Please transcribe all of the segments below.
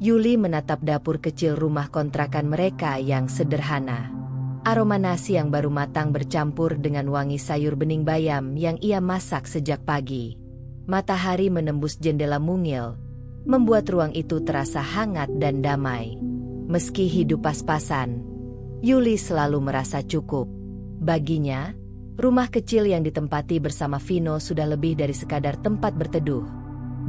Yuli menatap dapur kecil rumah kontrakan mereka yang sederhana. Aroma nasi yang baru matang bercampur dengan wangi sayur bening bayam yang ia masak sejak pagi. Matahari menembus jendela mungil, membuat ruang itu terasa hangat dan damai. Meski hidup pas-pasan, Yuli selalu merasa cukup. Baginya, rumah kecil yang ditempati bersama Vino sudah lebih dari sekadar tempat berteduh.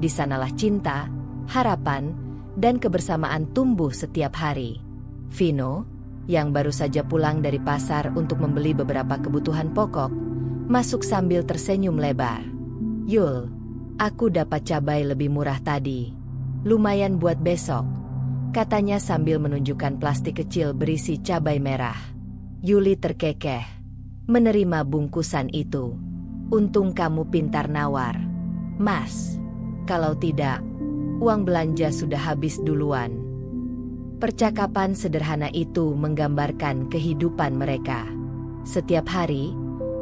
Di sanalah cinta, harapan, dan kebersamaan tumbuh setiap hari. Vino, yang baru saja pulang dari pasar untuk membeli beberapa kebutuhan pokok, masuk sambil tersenyum lebar. "Yul, aku dapat cabai lebih murah tadi. Lumayan buat besok," katanya sambil menunjukkan plastik kecil berisi cabai merah. Yuli terkekeh menerima bungkusan itu. "Untung kamu pintar nawar, Mas. Kalau tidak, uang belanja sudah habis duluan." Percakapan sederhana itu menggambarkan kehidupan mereka. Setiap hari,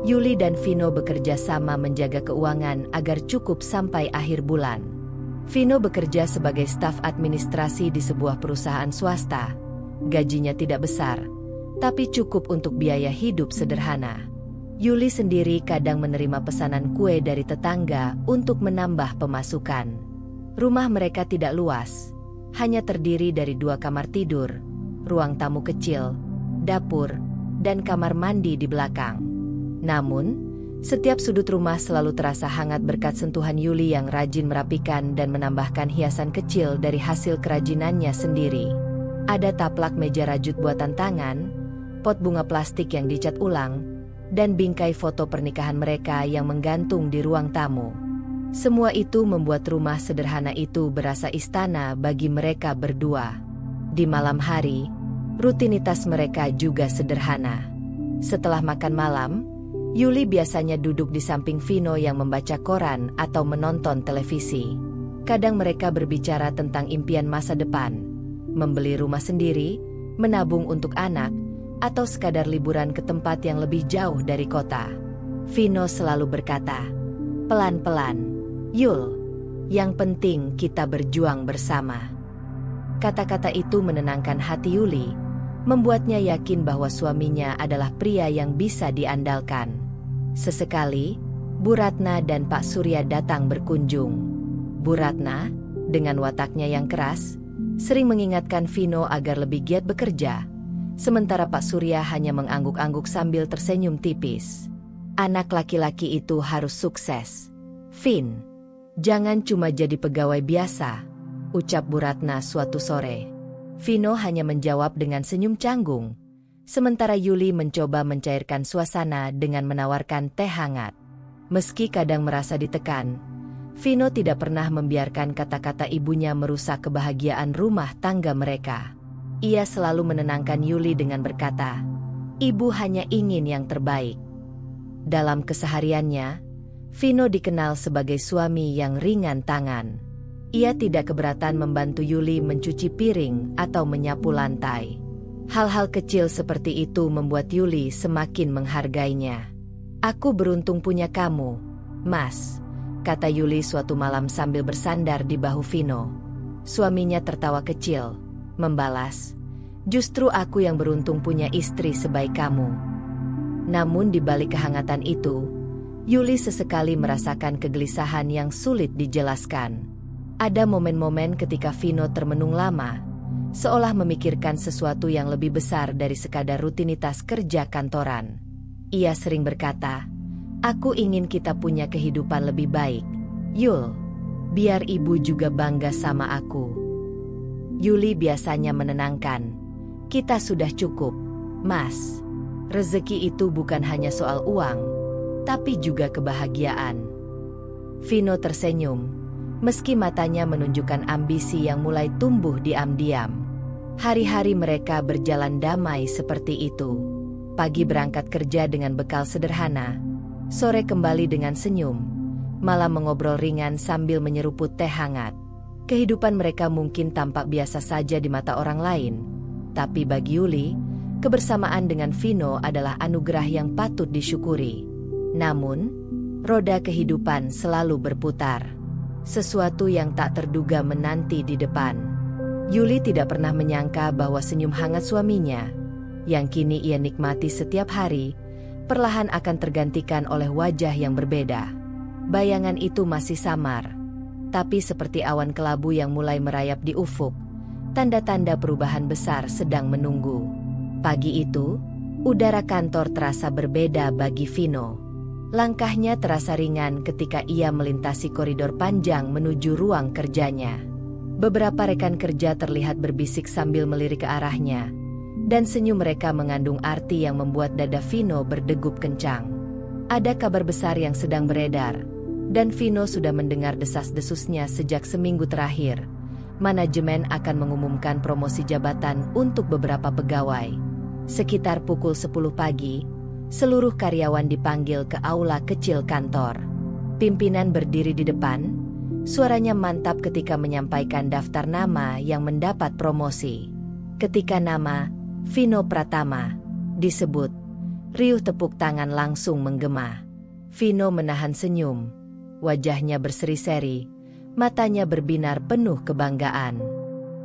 Yuli dan Vino bekerja sama menjaga keuangan agar cukup sampai akhir bulan. Vino bekerja sebagai staf administrasi di sebuah perusahaan swasta. Gajinya tidak besar, tapi cukup untuk biaya hidup sederhana. Yuli sendiri kadang menerima pesanan kue dari tetangga untuk menambah pemasukan. Rumah mereka tidak luas, hanya terdiri dari 2 kamar tidur, ruang tamu kecil, dapur, dan kamar mandi di belakang. Namun, setiap sudut rumah selalu terasa hangat berkat sentuhan Yuli yang rajin merapikan dan menambahkan hiasan kecil dari hasil kerajinannya sendiri. Ada taplak meja rajut buatan tangan, pot bunga plastik yang dicat ulang, dan bingkai foto pernikahan mereka yang menggantung di ruang tamu. Semua itu membuat rumah sederhana itu berasa istana bagi mereka berdua. Di malam hari, rutinitas mereka juga sederhana. Setelah makan malam, Yuli biasanya duduk di samping Vino yang membaca koran atau menonton televisi. Kadang mereka berbicara tentang impian masa depan, membeli rumah sendiri, menabung untuk anak, atau sekadar liburan ke tempat yang lebih jauh dari kota. Vino selalu berkata, "Pelan-pelan, Yul. Yang penting kita berjuang bersama." Kata-kata itu menenangkan hati Yuli, membuatnya yakin bahwa suaminya adalah pria yang bisa diandalkan. Sesekali, Bu Ratna dan Pak Surya datang berkunjung. Bu Ratna, dengan wataknya yang keras, sering mengingatkan Vino agar lebih giat bekerja, sementara Pak Surya hanya mengangguk-angguk sambil tersenyum tipis. "Anak laki-laki itu harus sukses, Vin. Jangan cuma jadi pegawai biasa," ucap Bu Ratna suatu sore. Vino hanya menjawab dengan senyum canggung, sementara Yuli mencoba mencairkan suasana dengan menawarkan teh hangat. Meski kadang merasa ditekan, Vino tidak pernah membiarkan kata-kata ibunya merusak kebahagiaan rumah tangga mereka. Ia selalu menenangkan Yuli dengan berkata, "Ibu hanya ingin yang terbaik." Dalam kesehariannya, Vino dikenal sebagai suami yang ringan tangan. Ia tidak keberatan membantu Yuli mencuci piring atau menyapu lantai. Hal-hal kecil seperti itu membuat Yuli semakin menghargainya. "Aku beruntung punya kamu, Mas," kata Yuli suatu malam sambil bersandar di bahu Vino. Suaminya tertawa kecil, membalas, "Justru aku yang beruntung punya istri sebaik kamu." Namun di balik kehangatan itu, Yuli sesekali merasakan kegelisahan yang sulit dijelaskan. Ada momen-momen ketika Vino termenung lama, seolah memikirkan sesuatu yang lebih besar dari sekadar rutinitas kerja kantoran. Ia sering berkata, "Aku ingin kita punya kehidupan lebih baik, Yul. Biar ibu juga bangga sama aku." Yuli biasanya menenangkan, "Kita sudah cukup, Mas. Rezeki itu bukan hanya soal uang, tapi juga kebahagiaan." Vino tersenyum, meski matanya menunjukkan ambisi yang mulai tumbuh diam-diam. Hari-hari mereka berjalan damai seperti itu. Pagi berangkat kerja dengan bekal sederhana, sore kembali dengan senyum, malam mengobrol ringan sambil menyeruput teh hangat. Kehidupan mereka mungkin tampak biasa saja di mata orang lain, tapi bagi Yuli, kebersamaan dengan Vino adalah anugerah yang patut disyukuri. Namun, roda kehidupan selalu berputar. Sesuatu yang tak terduga menanti di depan. Yuli tidak pernah menyangka bahwa senyum hangat suaminya, yang kini ia nikmati setiap hari, perlahan akan tergantikan oleh wajah yang berbeda. Bayangan itu masih samar, tapi seperti awan kelabu yang mulai merayap di ufuk, tanda-tanda perubahan besar sedang menunggu. Pagi itu, udara kantor terasa berbeda bagi Vino. Langkahnya terasa ringan ketika ia melintasi koridor panjang menuju ruang kerjanya. Beberapa rekan kerja terlihat berbisik sambil melirik ke arahnya, dan senyum mereka mengandung arti yang membuat dada Vino berdegup kencang. Ada kabar besar yang sedang beredar, dan Vino sudah mendengar desas-desusnya sejak seminggu terakhir. Manajemen akan mengumumkan promosi jabatan untuk beberapa pegawai. Sekitar pukul 10 pagi, seluruh karyawan dipanggil ke aula kecil kantor. Pimpinan berdiri di depan, suaranya mantap ketika menyampaikan daftar nama yang mendapat promosi. Ketika nama Vino Pratama disebut, riuh tepuk tangan langsung menggema. Vino menahan senyum, wajahnya berseri-seri, matanya berbinar penuh kebanggaan.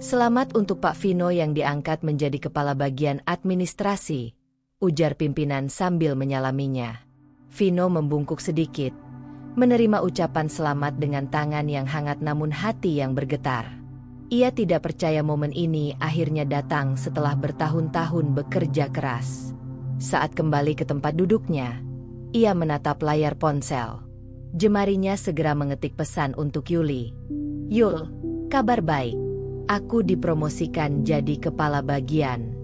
"Selamat untuk Pak Vino yang diangkat menjadi kepala bagian administrasi," ujar pimpinan sambil menyalaminya. Vino membungkuk sedikit, menerima ucapan selamat dengan tangan yang hangat namun hati yang bergetar. Ia tidak percaya momen ini akhirnya datang setelah bertahun-tahun bekerja keras. Saat kembali ke tempat duduknya, ia menatap layar ponsel. Jemarinya segera mengetik pesan untuk Yuli. "Yul, kabar baik. Aku dipromosikan jadi kepala bagian.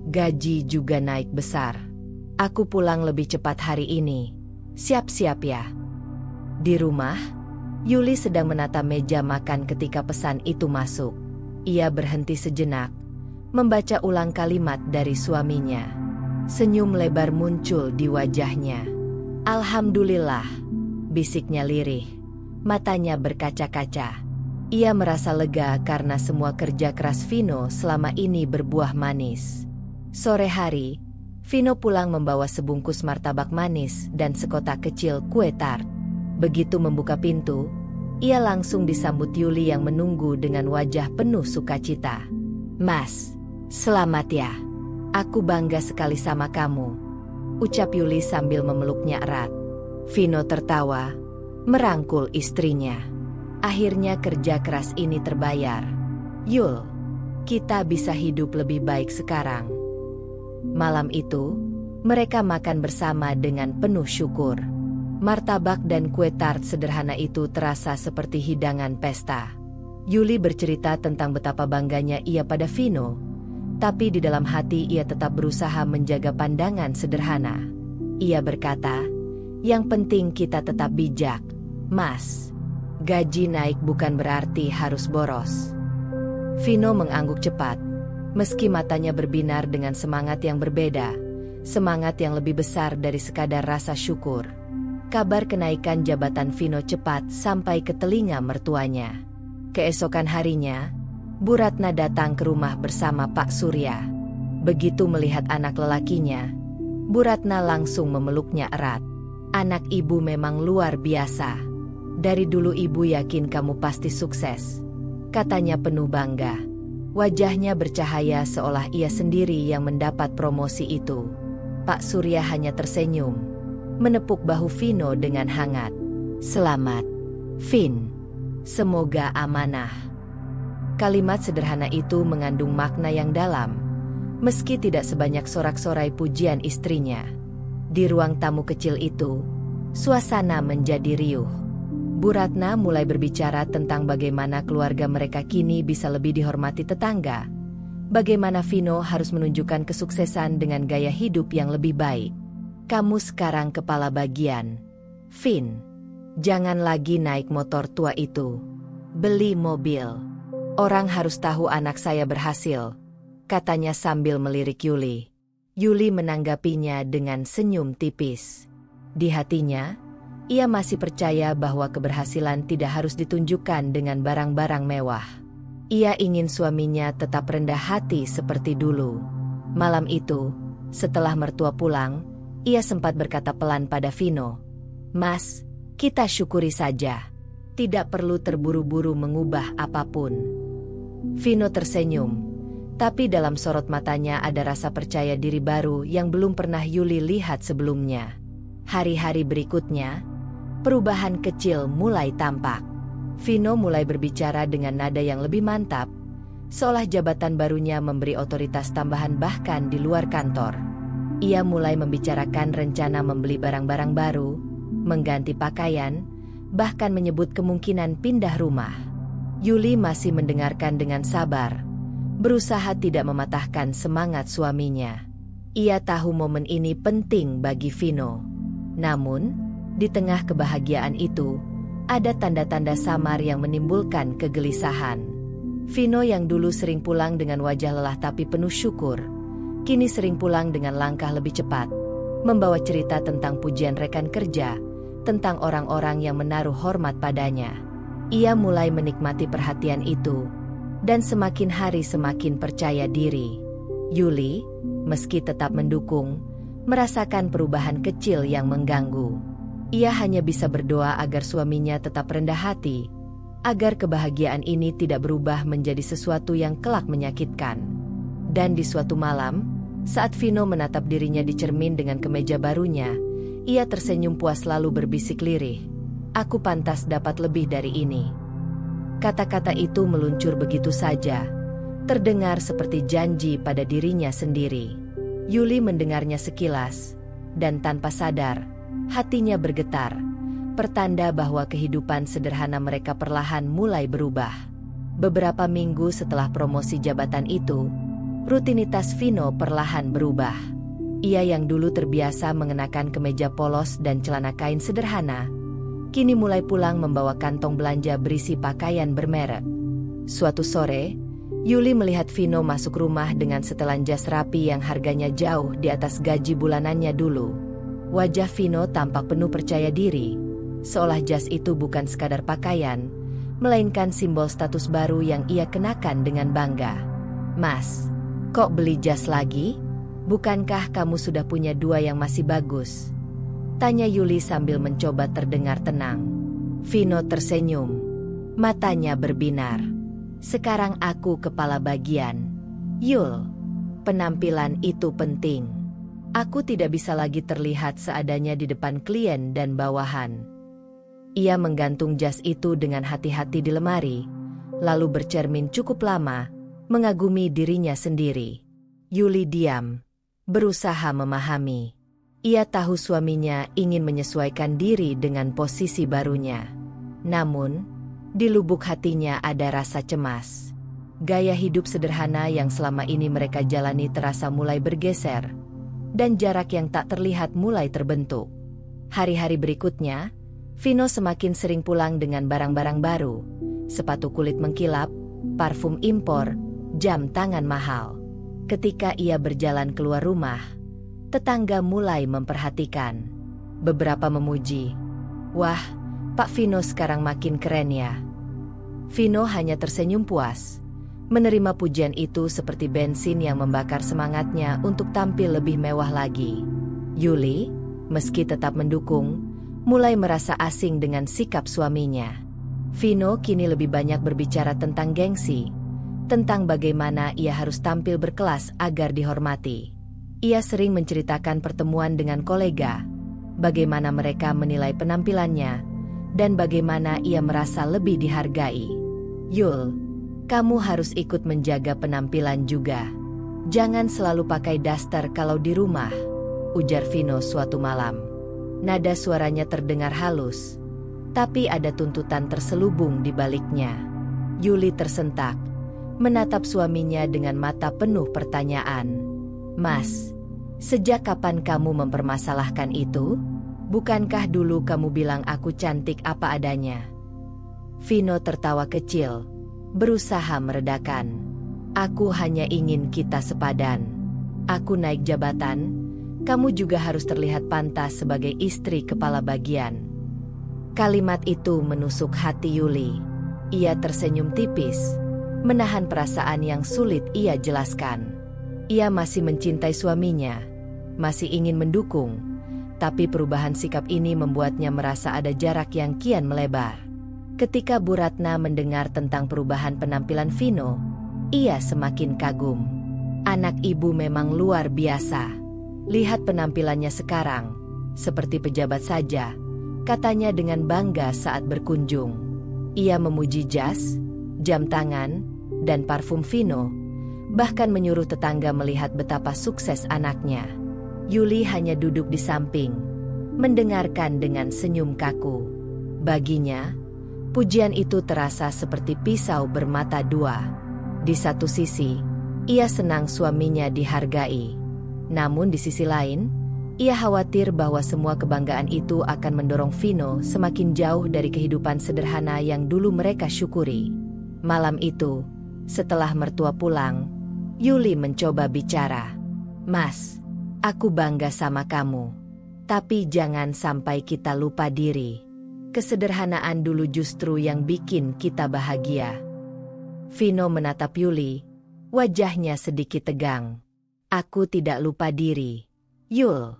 Gaji juga naik besar. Aku pulang lebih cepat hari ini. Siap-siap ya." Di rumah, Yuli sedang menata meja makan ketika pesan itu masuk. Ia berhenti sejenak, membaca ulang kalimat dari suaminya. Senyum lebar muncul di wajahnya. "Alhamdulillah," bisiknya lirih. Matanya berkaca-kaca. Ia merasa lega karena semua kerja keras Vino selama ini berbuah manis. Sore hari, Vino pulang membawa sebungkus martabak manis dan sekotak kecil kue tart. Begitu membuka pintu, ia langsung disambut Yuli yang menunggu dengan wajah penuh sukacita. "Mas, selamat ya. Aku bangga sekali sama kamu," ucap Yuli sambil memeluknya erat. Vino tertawa, merangkul istrinya. Akhirnya kerja keras ini terbayar. "Yul, kita bisa hidup lebih baik sekarang." Malam itu, mereka makan bersama dengan penuh syukur. Martabak dan kue tart sederhana itu terasa seperti hidangan pesta. Yuli bercerita tentang betapa bangganya ia pada Vino, tapi di dalam hati ia tetap berusaha menjaga pandangan sederhana. Ia berkata, "Yang penting kita tetap bijak, Mas. Gaji naik bukan berarti harus boros." Vino mengangguk cepat, meski matanya berbinar dengan semangat yang berbeda, semangat yang lebih besar dari sekadar rasa syukur. Kabar kenaikan jabatan Vino cepat sampai ke telinga mertuanya. Keesokan harinya, Bu Ratna datang ke rumah bersama Pak Surya. Begitu melihat anak lelakinya, Bu Ratna langsung memeluknya erat. "Anak ibu memang luar biasa. Dari dulu ibu yakin kamu pasti sukses," katanya penuh bangga. Wajahnya bercahaya seolah ia sendiri yang mendapat promosi itu. Pak Surya hanya tersenyum, menepuk bahu Vino dengan hangat. "Selamat, Vin. Semoga amanah." Kalimat sederhana itu mengandung makna yang dalam, meski tidak sebanyak sorak-sorai pujian istrinya. Di ruang tamu kecil itu, suasana menjadi riuh. Bu Ratna mulai berbicara tentang bagaimana keluarga mereka kini bisa lebih dihormati tetangga. Bagaimana Vino harus menunjukkan kesuksesan dengan gaya hidup yang lebih baik. "Kamu sekarang kepala bagian, Vin. Jangan lagi naik motor tua itu. Beli mobil. Orang harus tahu anak saya berhasil," katanya sambil melirik Yuli. Yuli menanggapinya dengan senyum tipis. Di hatinya, ia masih percaya bahwa keberhasilan tidak harus ditunjukkan dengan barang-barang mewah. Ia ingin suaminya tetap rendah hati seperti dulu. Malam itu, setelah mertua pulang, ia sempat berkata pelan pada Vino, "Mas, kita syukuri saja. Tidak perlu terburu-buru mengubah apapun. Vino tersenyum, tapi dalam sorot matanya ada rasa percaya diri baru yang belum pernah Yuli lihat sebelumnya. Hari-hari berikutnya, perubahan kecil mulai tampak. Vino mulai berbicara dengan nada yang lebih mantap, seolah jabatan barunya memberi otoritas tambahan bahkan di luar kantor. Ia mulai membicarakan rencana membeli barang-barang baru, mengganti pakaian, bahkan menyebut kemungkinan pindah rumah. Yuli masih mendengarkan dengan sabar, berusaha tidak mematahkan semangat suaminya. Ia tahu momen ini penting bagi Vino. Namun, di tengah kebahagiaan itu, ada tanda-tanda samar yang menimbulkan kegelisahan. Vino yang dulu sering pulang dengan wajah lelah tapi penuh syukur, kini sering pulang dengan langkah lebih cepat, membawa cerita tentang pujian rekan kerja, tentang orang-orang yang menaruh hormat padanya. Ia mulai menikmati perhatian itu, dan semakin hari semakin percaya diri. Yuli, meski tetap mendukung, merasakan perubahan kecil yang mengganggu. Ia hanya bisa berdoa agar suaminya tetap rendah hati, agar kebahagiaan ini tidak berubah menjadi sesuatu yang kelak menyakitkan. Dan di suatu malam, saat Vino menatap dirinya di cermin dengan kemeja barunya, ia tersenyum puas lalu berbisik lirih, "Aku pantas dapat lebih dari ini." Kata-kata itu meluncur begitu saja, terdengar seperti janji pada dirinya sendiri. Yuli mendengarnya sekilas, dan tanpa sadar, hatinya bergetar, pertanda bahwa kehidupan sederhana mereka perlahan mulai berubah. Beberapa minggu setelah promosi jabatan itu, rutinitas Vino perlahan berubah. Ia yang dulu terbiasa mengenakan kemeja polos dan celana kain sederhana, kini mulai pulang membawa kantong belanja berisi pakaian bermerek. Suatu sore, Yuli melihat Vino masuk rumah dengan setelan jas rapi yang harganya jauh di atas gaji bulanannya dulu. Wajah Vino tampak penuh percaya diri, seolah jas itu bukan sekadar pakaian, melainkan simbol status baru yang ia kenakan dengan bangga. "Mas, kok beli jas lagi? Bukankah kamu sudah punya 2 yang masih bagus?" tanya Yuli sambil mencoba terdengar tenang. Vino tersenyum, matanya berbinar. "Sekarang aku kepala bagian. Yul, penampilan itu penting. Aku tidak bisa lagi terlihat seadanya di depan klien dan bawahan." Ia menggantung jas itu dengan hati-hati di lemari, lalu bercermin cukup lama, mengagumi dirinya sendiri. Yuli diam, berusaha memahami. Ia tahu suaminya ingin menyesuaikan diri dengan posisi barunya. Namun, di lubuk hatinya ada rasa cemas. Gaya hidup sederhana yang selama ini mereka jalani terasa mulai bergeser, dan jarak yang tak terlihat mulai terbentuk. Hari-hari berikutnya, Vino semakin sering pulang dengan barang-barang baru, sepatu kulit mengkilap, parfum impor, jam tangan mahal. Ketika ia berjalan keluar rumah, tetangga mulai memperhatikan. Beberapa memuji, "Wah, Pak Vino sekarang makin keren ya." Vino hanya tersenyum puas, menerima pujian itu seperti bensin yang membakar semangatnya untuk tampil lebih mewah lagi. Yuli, meski tetap mendukung, mulai merasa asing dengan sikap suaminya. Vino kini lebih banyak berbicara tentang gengsi, tentang bagaimana ia harus tampil berkelas agar dihormati. Ia sering menceritakan pertemuan dengan kolega, bagaimana mereka menilai penampilannya, dan bagaimana ia merasa lebih dihargai. "Yul, kamu harus ikut menjaga penampilan juga. Jangan selalu pakai daster kalau di rumah," ujar Vino suatu malam. Nada suaranya terdengar halus, tapi ada tuntutan terselubung di baliknya. Yuli tersentak, menatap suaminya dengan mata penuh pertanyaan. "Mas, sejak kapan kamu mempermasalahkan itu? Bukankah dulu kamu bilang aku cantik apa adanya?" Vino tertawa kecil, berusaha meredakan. "Aku hanya ingin kita sepadan. Aku naik jabatan, kamu juga harus terlihat pantas sebagai istri kepala bagian." Kalimat itu menusuk hati Yuli. Ia tersenyum tipis, menahan perasaan yang sulit ia jelaskan. Ia masih mencintai suaminya, masih ingin mendukung, tapi perubahan sikap ini membuatnya merasa ada jarak yang kian melebar. Ketika Bu Ratna mendengar tentang perubahan penampilan Vino, Ia semakin kagum. Anak ibu memang luar biasa. Lihat penampilannya sekarang, seperti pejabat saja, katanya dengan bangga saat berkunjung. Ia memuji jas, jam tangan, dan parfum Vino, bahkan menyuruh tetangga melihat betapa sukses anaknya. Yuli hanya duduk di samping, mendengarkan dengan senyum kaku. Baginya, pujian itu terasa seperti pisau bermata dua. Di satu sisi, ia senang suaminya dihargai. Namun di sisi lain, ia khawatir bahwa semua kebanggaan itu akan mendorong Vino semakin jauh dari kehidupan sederhana yang dulu mereka syukuri. Malam itu, setelah mertua pulang, Yuli mencoba bicara. "Mas, aku bangga sama kamu. Tapi jangan sampai kita lupa diri. Kesederhanaan dulu justru yang bikin kita bahagia." Vino menatap Yuli, wajahnya sedikit tegang. "Aku tidak lupa diri, Yul.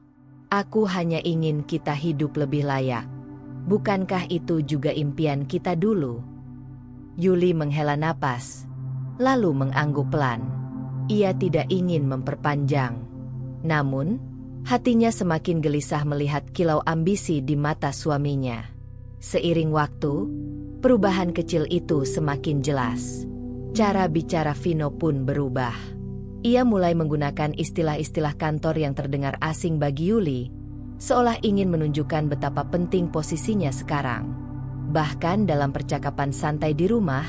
Aku hanya ingin kita hidup lebih layak. Bukankah itu juga impian kita dulu?" Yuli menghela napas, lalu mengangguk pelan. Ia tidak ingin memperpanjang. Namun, hatinya semakin gelisah melihat kilau ambisi di mata suaminya. Seiring waktu, perubahan kecil itu semakin jelas. Cara bicara Vino pun berubah. Ia mulai menggunakan istilah-istilah kantor yang terdengar asing bagi Yuli, seolah ingin menunjukkan betapa penting posisinya sekarang. Bahkan dalam percakapan santai di rumah,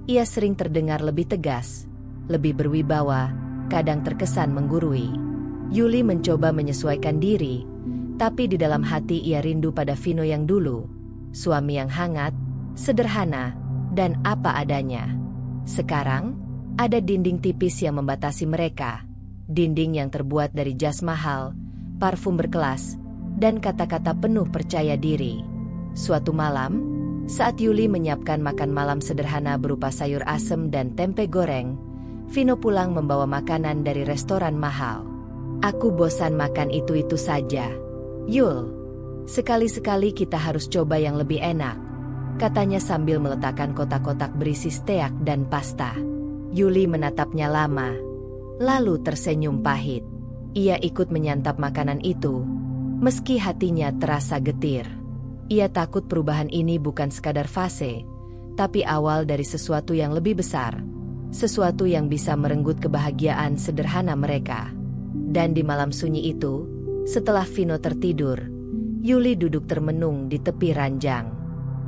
ia sering terdengar lebih tegas, lebih berwibawa, kadang terkesan menggurui. Yuli mencoba menyesuaikan diri, tapi di dalam hati ia rindu pada Vino yang dulu, suami yang hangat, sederhana, dan apa adanya. Sekarang, ada dinding tipis yang membatasi mereka, dinding yang terbuat dari jas mahal, parfum berkelas, dan kata-kata penuh percaya diri. Suatu malam, saat Yuli menyiapkan makan malam sederhana berupa sayur asem dan tempe goreng, Vino pulang membawa makanan dari restoran mahal. "Aku bosan makan itu-itu saja, Yul. Sekali-sekali kita harus coba yang lebih enak," katanya sambil meletakkan kotak-kotak berisi steak dan pasta. Yuli menatapnya lama, lalu tersenyum pahit. Ia ikut menyantap makanan itu, meski hatinya terasa getir. Ia takut perubahan ini bukan sekadar fase, tapi awal dari sesuatu yang lebih besar, sesuatu yang bisa merenggut kebahagiaan sederhana mereka. Dan di malam sunyi itu, setelah Vino tertidur, Yuli duduk termenung di tepi ranjang.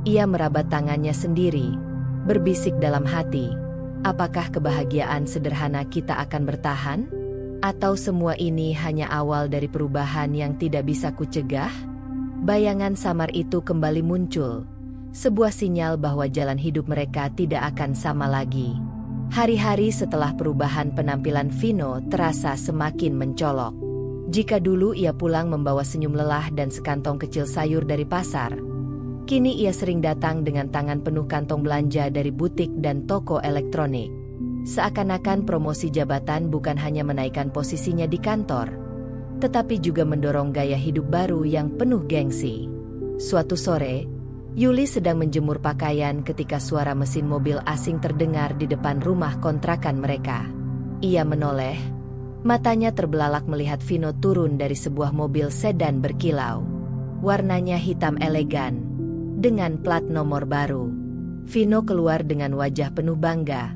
Ia merabat tangannya sendiri, berbisik dalam hati, apakah kebahagiaan sederhana kita akan bertahan? Atau semua ini hanya awal dari perubahan yang tidak bisa kucegah? Bayangan samar itu kembali muncul, sebuah sinyal bahwa jalan hidup mereka tidak akan sama lagi. Hari-hari setelah perubahan penampilan Vino terasa semakin mencolok. Jika dulu ia pulang membawa senyum lelah dan sekantong kecil sayur dari pasar, kini ia sering datang dengan tangan penuh kantong belanja dari butik dan toko elektronik. Seakan-akan promosi jabatan bukan hanya menaikkan posisinya di kantor, tetapi juga mendorong gaya hidup baru yang penuh gengsi. Suatu sore, Yuli sedang menjemur pakaian ketika suara mesin mobil asing terdengar di depan rumah kontrakan mereka. Ia menoleh, matanya terbelalak melihat Vino turun dari sebuah mobil sedan berkilau. Warnanya hitam elegan, dengan plat nomor baru. Vino keluar dengan wajah penuh bangga.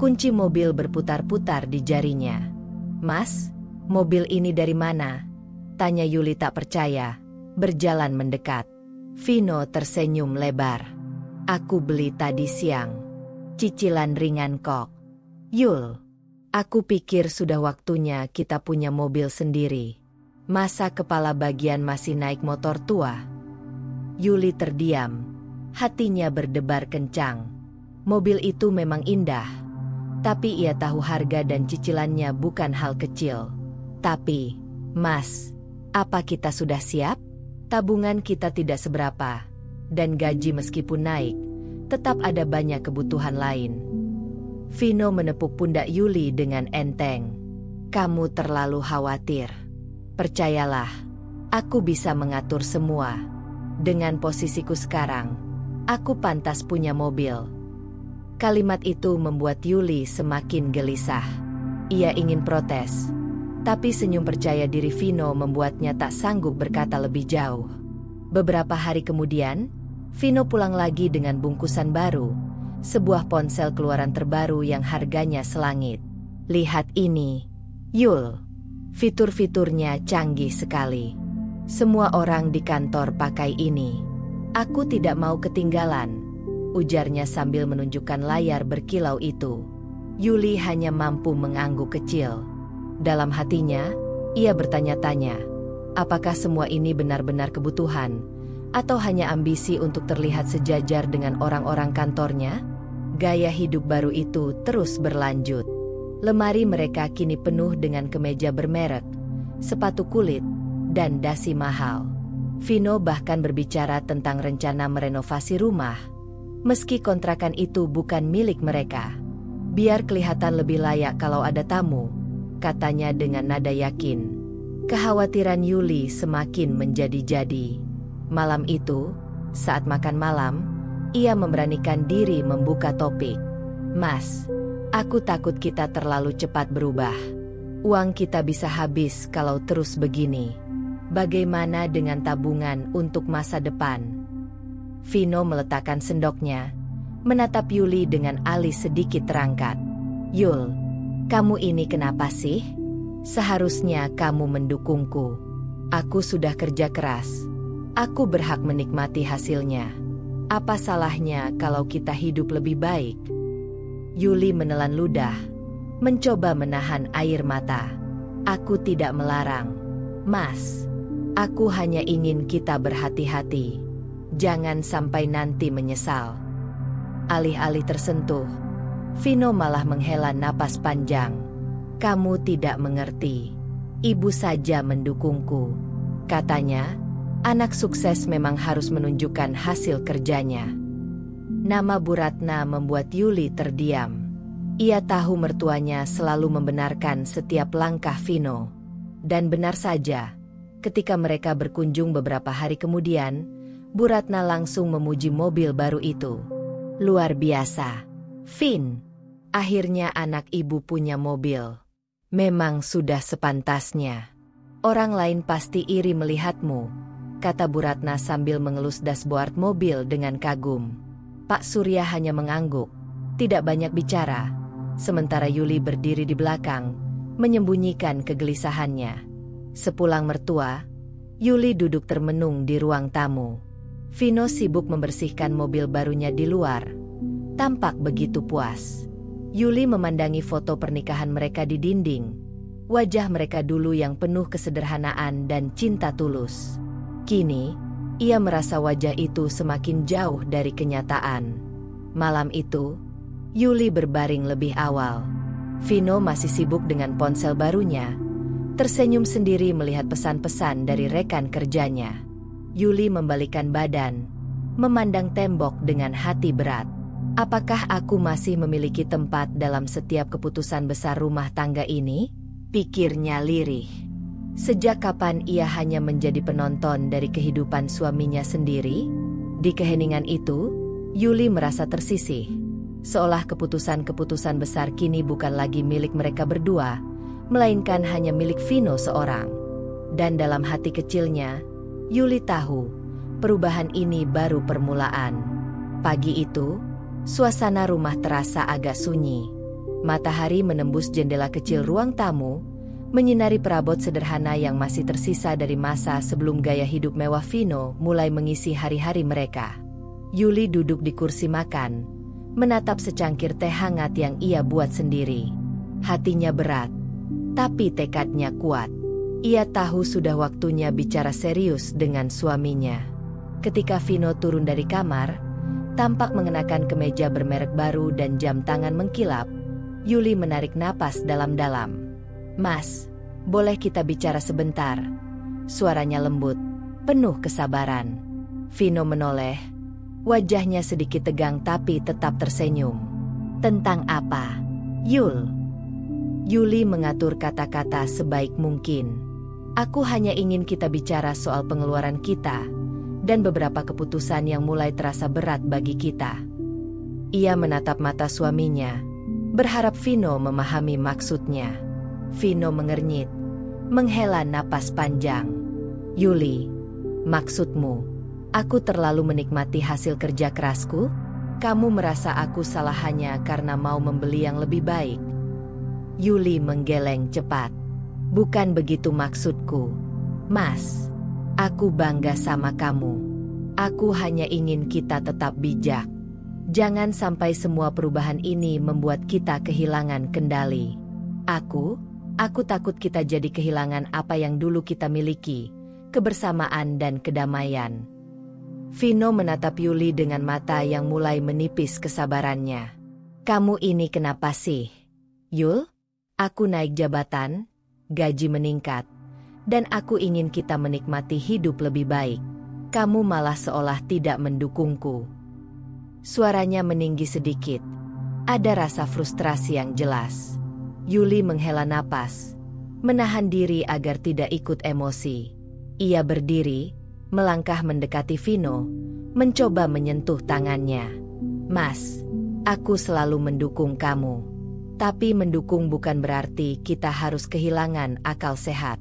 Kunci mobil berputar-putar di jarinya. "Mas, mobil ini dari mana?" tanya Yuli tak percaya, berjalan mendekat. Vino tersenyum lebar. "Aku beli tadi siang. Cicilan ringan kok. Yul, aku pikir sudah waktunya kita punya mobil sendiri. Masa kepala bagian masih naik motor tua?" Yuli terdiam, hatinya berdebar kencang. Mobil itu memang indah, tapi ia tahu harga dan cicilannya bukan hal kecil. "Tapi, Mas, apa kita sudah siap? Tabungan kita tidak seberapa, dan gaji meskipun naik, tetap ada banyak kebutuhan lain." Vino menepuk pundak Yuli dengan enteng. "Kamu terlalu khawatir. Percayalah, aku bisa mengatur semua. Dengan posisiku sekarang, aku pantas punya mobil." Kalimat itu membuat Yuli semakin gelisah. Ia ingin protes, tapi senyum percaya diri Vino membuatnya tak sanggup berkata lebih jauh. Beberapa hari kemudian, Vino pulang lagi dengan bungkusan baru, sebuah ponsel keluaran terbaru yang harganya selangit. Lihat ini, Yul. Fitur-fiturnya canggih sekali. Semua orang di kantor pakai ini. Aku tidak mau ketinggalan, ujarnya sambil menunjukkan layar berkilau itu. Yuli hanya mampu mengangguk kecil. Dalam hatinya, ia bertanya-tanya, apakah semua ini benar-benar kebutuhan, atau hanya ambisi untuk terlihat sejajar dengan orang-orang kantornya? Gaya hidup baru itu terus berlanjut. Lemari mereka kini penuh dengan kemeja bermerek, sepatu kulit, dan dasi mahal. Vino bahkan berbicara tentang rencana merenovasi rumah, meski kontrakan itu bukan milik mereka. Biar kelihatan lebih layak kalau ada tamu, katanya dengan nada yakin. Kekhawatiran Yuli semakin menjadi-jadi. Malam itu, saat makan malam, ia memberanikan diri membuka topik. Mas, aku takut kita terlalu cepat berubah. Uang kita bisa habis kalau terus begini. Bagaimana dengan tabungan untuk masa depan? Vino meletakkan sendoknya, menatap Yuli dengan alis sedikit terangkat. Yul, kamu ini kenapa sih? Seharusnya kamu mendukungku. Aku sudah kerja keras. Aku berhak menikmati hasilnya. Apa salahnya kalau kita hidup lebih baik? Yuli menelan ludah, mencoba menahan air mata. Aku tidak melarang, Mas. Aku hanya ingin kita berhati-hati. Jangan sampai nanti menyesal. Alih-alih tersentuh, Vino malah menghela napas panjang. Kamu tidak mengerti. Ibu saja mendukungku. Katanya, anak sukses memang harus menunjukkan hasil kerjanya. Nama Bu Ratna membuat Yuli terdiam. Ia tahu mertuanya selalu membenarkan setiap langkah Vino. Dan benar saja, ketika mereka berkunjung beberapa hari kemudian, Bu Ratna langsung memuji mobil baru itu. Luar biasa, Vin. Akhirnya anak ibu punya mobil. Memang sudah sepantasnya. Orang lain pasti iri melihatmu, kata Bu Ratna sambil mengelus dashboard mobil dengan kagum. Pak Surya hanya mengangguk, tidak banyak bicara, sementara Yuli berdiri di belakang, menyembunyikan kegelisahannya. Sepulang mertua, Yuli duduk termenung di ruang tamu. Vino sibuk membersihkan mobil barunya di luar. Tampak begitu puas. Yuli memandangi foto pernikahan mereka di dinding. Wajah mereka dulu yang penuh kesederhanaan dan cinta tulus. Kini, ia merasa wajah itu semakin jauh dari kenyataan. Malam itu, Yuli berbaring lebih awal. Vino masih sibuk dengan ponsel barunya. Tersenyum sendiri melihat pesan-pesan dari rekan kerjanya. Yuli membalikkan badan, memandang tembok dengan hati berat. Apakah aku masih memiliki tempat dalam setiap keputusan besar rumah tangga ini? Pikirnya lirih. Sejak kapan ia hanya menjadi penonton dari kehidupan suaminya sendiri? Di keheningan itu, Yuli merasa tersisih. Seolah keputusan-keputusan besar kini bukan lagi milik mereka berdua, melainkan hanya milik Vino seorang. Dan dalam hati kecilnya, Yuli tahu, perubahan ini baru permulaan. Pagi itu, suasana rumah terasa agak sunyi. Matahari menembus jendela kecil ruang tamu, menyinari perabot sederhana yang masih tersisa dari masa sebelum gaya hidup mewah Vino mulai mengisi hari-hari mereka. Yuli duduk di kursi makan, menatap secangkir teh hangat yang ia buat sendiri. Hatinya berat, tapi tekadnya kuat. Ia tahu sudah waktunya bicara serius dengan suaminya. Ketika Vino turun dari kamar, tampak mengenakan kemeja bermerek baru dan jam tangan mengkilap, Yuli menarik napas dalam-dalam. Mas, boleh kita bicara sebentar? Suaranya lembut, penuh kesabaran. Vino menoleh, wajahnya sedikit tegang tapi tetap tersenyum. Tentang apa, Yul? Yuli mengatur kata-kata sebaik mungkin. Aku hanya ingin kita bicara soal pengeluaran kita, dan beberapa keputusan yang mulai terasa berat bagi kita. Ia menatap mata suaminya, berharap Vino memahami maksudnya. Vino mengernyit, menghela napas panjang. Yuli, maksudmu, aku terlalu menikmati hasil kerja kerasku? Kamu merasa aku salah hanya karena mau membeli yang lebih baik? Yuli menggeleng cepat. Bukan begitu maksudku, Mas. Aku bangga sama kamu. Aku hanya ingin kita tetap bijak. Jangan sampai semua perubahan ini membuat kita kehilangan kendali. Aku takut kita jadi kehilangan apa yang dulu kita miliki, kebersamaan dan kedamaian. Vino menatap Yuli dengan mata yang mulai menipis kesabarannya. Kamu ini kenapa sih, Yul? Aku naik jabatan, gaji meningkat, dan aku ingin kita menikmati hidup lebih baik. Kamu malah seolah tidak mendukungku. Suaranya meninggi sedikit. Ada rasa frustrasi yang jelas. Yuli menghela napas, menahan diri agar tidak ikut emosi. Ia berdiri, melangkah mendekati Vino, mencoba menyentuh tangannya. Mas, aku selalu mendukung kamu. Tapi mendukung bukan berarti kita harus kehilangan akal sehat.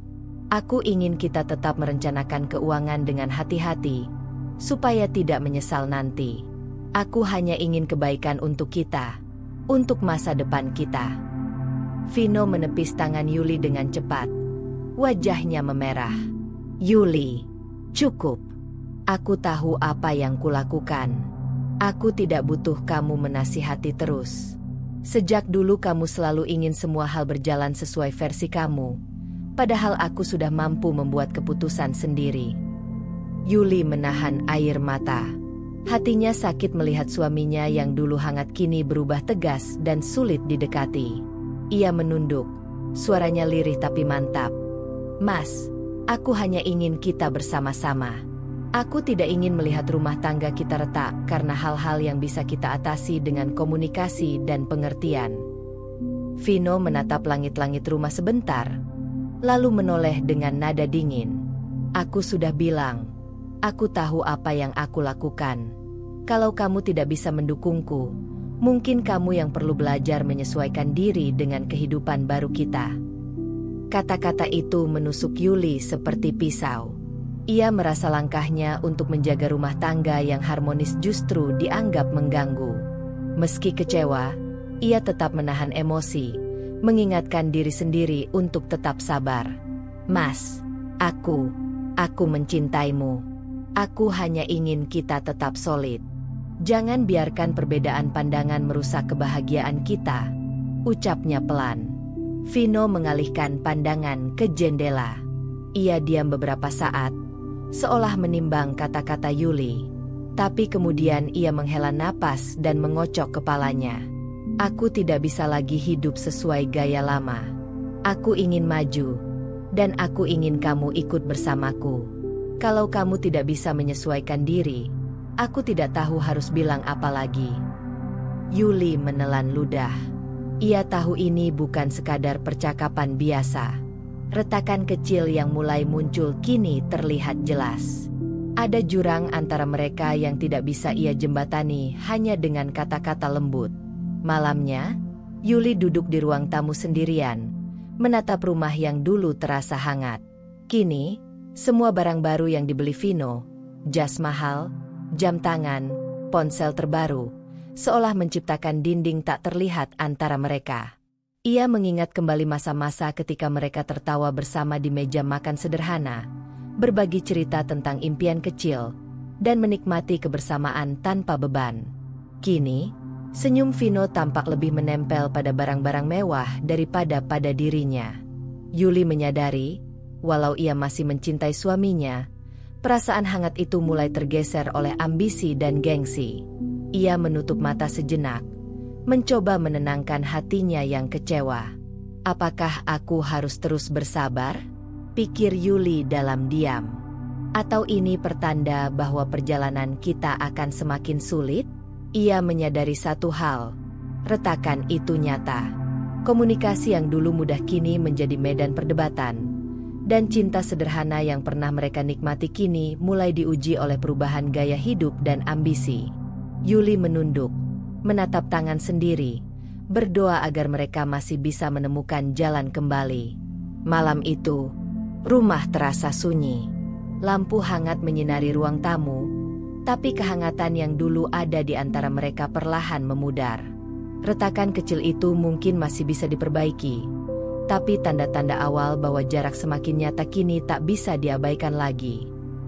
Aku ingin kita tetap merencanakan keuangan dengan hati-hati, supaya tidak menyesal nanti. Aku hanya ingin kebaikan untuk kita, untuk masa depan kita. Vino menepis tangan Yuli dengan cepat. Wajahnya memerah. Yuli, cukup. Aku tahu apa yang kulakukan. Aku tidak butuh kamu menasihati terus. Sejak dulu kamu selalu ingin semua hal berjalan sesuai versi kamu. Padahal aku sudah mampu membuat keputusan sendiri. Yuli menahan air mata. Hatinya sakit melihat suaminya yang dulu hangat kini berubah tegas dan sulit didekati. Ia menunduk, suaranya lirih tapi mantap. Mas, aku hanya ingin kita bersama-sama. Aku tidak ingin melihat rumah tangga kita retak karena hal-hal yang bisa kita atasi dengan komunikasi dan pengertian. Vino menatap langit-langit rumah sebentar, lalu menoleh dengan nada dingin. Aku sudah bilang, aku tahu apa yang aku lakukan. Kalau kamu tidak bisa mendukungku, mungkin kamu yang perlu belajar menyesuaikan diri dengan kehidupan baru kita. Kata-kata itu menusuk Yuli seperti pisau. Ia merasa langkahnya untuk menjaga rumah tangga yang harmonis justru dianggap mengganggu. Meski kecewa, ia tetap menahan emosi, mengingatkan diri sendiri untuk tetap sabar. Mas, aku mencintaimu. Aku hanya ingin kita tetap solid. Jangan biarkan perbedaan pandangan merusak kebahagiaan kita, ucapnya pelan. Vino mengalihkan pandangan ke jendela. Ia diam beberapa saat, seolah menimbang kata-kata Yuli. Tapi kemudian ia menghela napas dan mengocok kepalanya. Aku tidak bisa lagi hidup sesuai gaya lama. Aku ingin maju, dan aku ingin kamu ikut bersamaku. Kalau kamu tidak bisa menyesuaikan diri, aku tidak tahu harus bilang apa lagi. Yuli menelan ludah. Ia tahu ini bukan sekadar percakapan biasa. Retakan kecil yang mulai muncul kini terlihat jelas. Ada jurang antara mereka yang tidak bisa ia jembatani hanya dengan kata-kata lembut. Malamnya, Yuli duduk di ruang tamu sendirian, menatap rumah yang dulu terasa hangat. Kini, semua barang baru yang dibeli Vino, jas mahal, jam tangan, ponsel terbaru, seolah menciptakan dinding tak terlihat antara mereka. Ia mengingat kembali masa-masa ketika mereka tertawa bersama di meja makan sederhana, berbagi cerita tentang impian kecil, dan menikmati kebersamaan tanpa beban. Kini, senyum Vino tampak lebih menempel pada barang-barang mewah daripada pada dirinya. Yuli menyadari, walau ia masih mencintai suaminya, perasaan hangat itu mulai tergeser oleh ambisi dan gengsi. Ia menutup mata sejenak, mencoba menenangkan hatinya yang kecewa. Apakah aku harus terus bersabar? Pikir Yuli dalam diam. Atau ini pertanda bahwa perjalanan kita akan semakin sulit? Ia menyadari satu hal, retakan itu nyata. Komunikasi yang dulu mudah kini menjadi medan perdebatan. Dan cinta sederhana yang pernah mereka nikmati kini mulai diuji oleh perubahan gaya hidup dan ambisi. Yuli menunduk, menatap tangan sendiri, berdoa agar mereka masih bisa menemukan jalan kembali. Malam itu, rumah terasa sunyi. Lampu hangat menyinari ruang tamu, tapi kehangatan yang dulu ada di antara mereka perlahan memudar. Retakan kecil itu mungkin masih bisa diperbaiki, tapi tanda-tanda awal bahwa jarak semakin nyata kini tak bisa diabaikan lagi.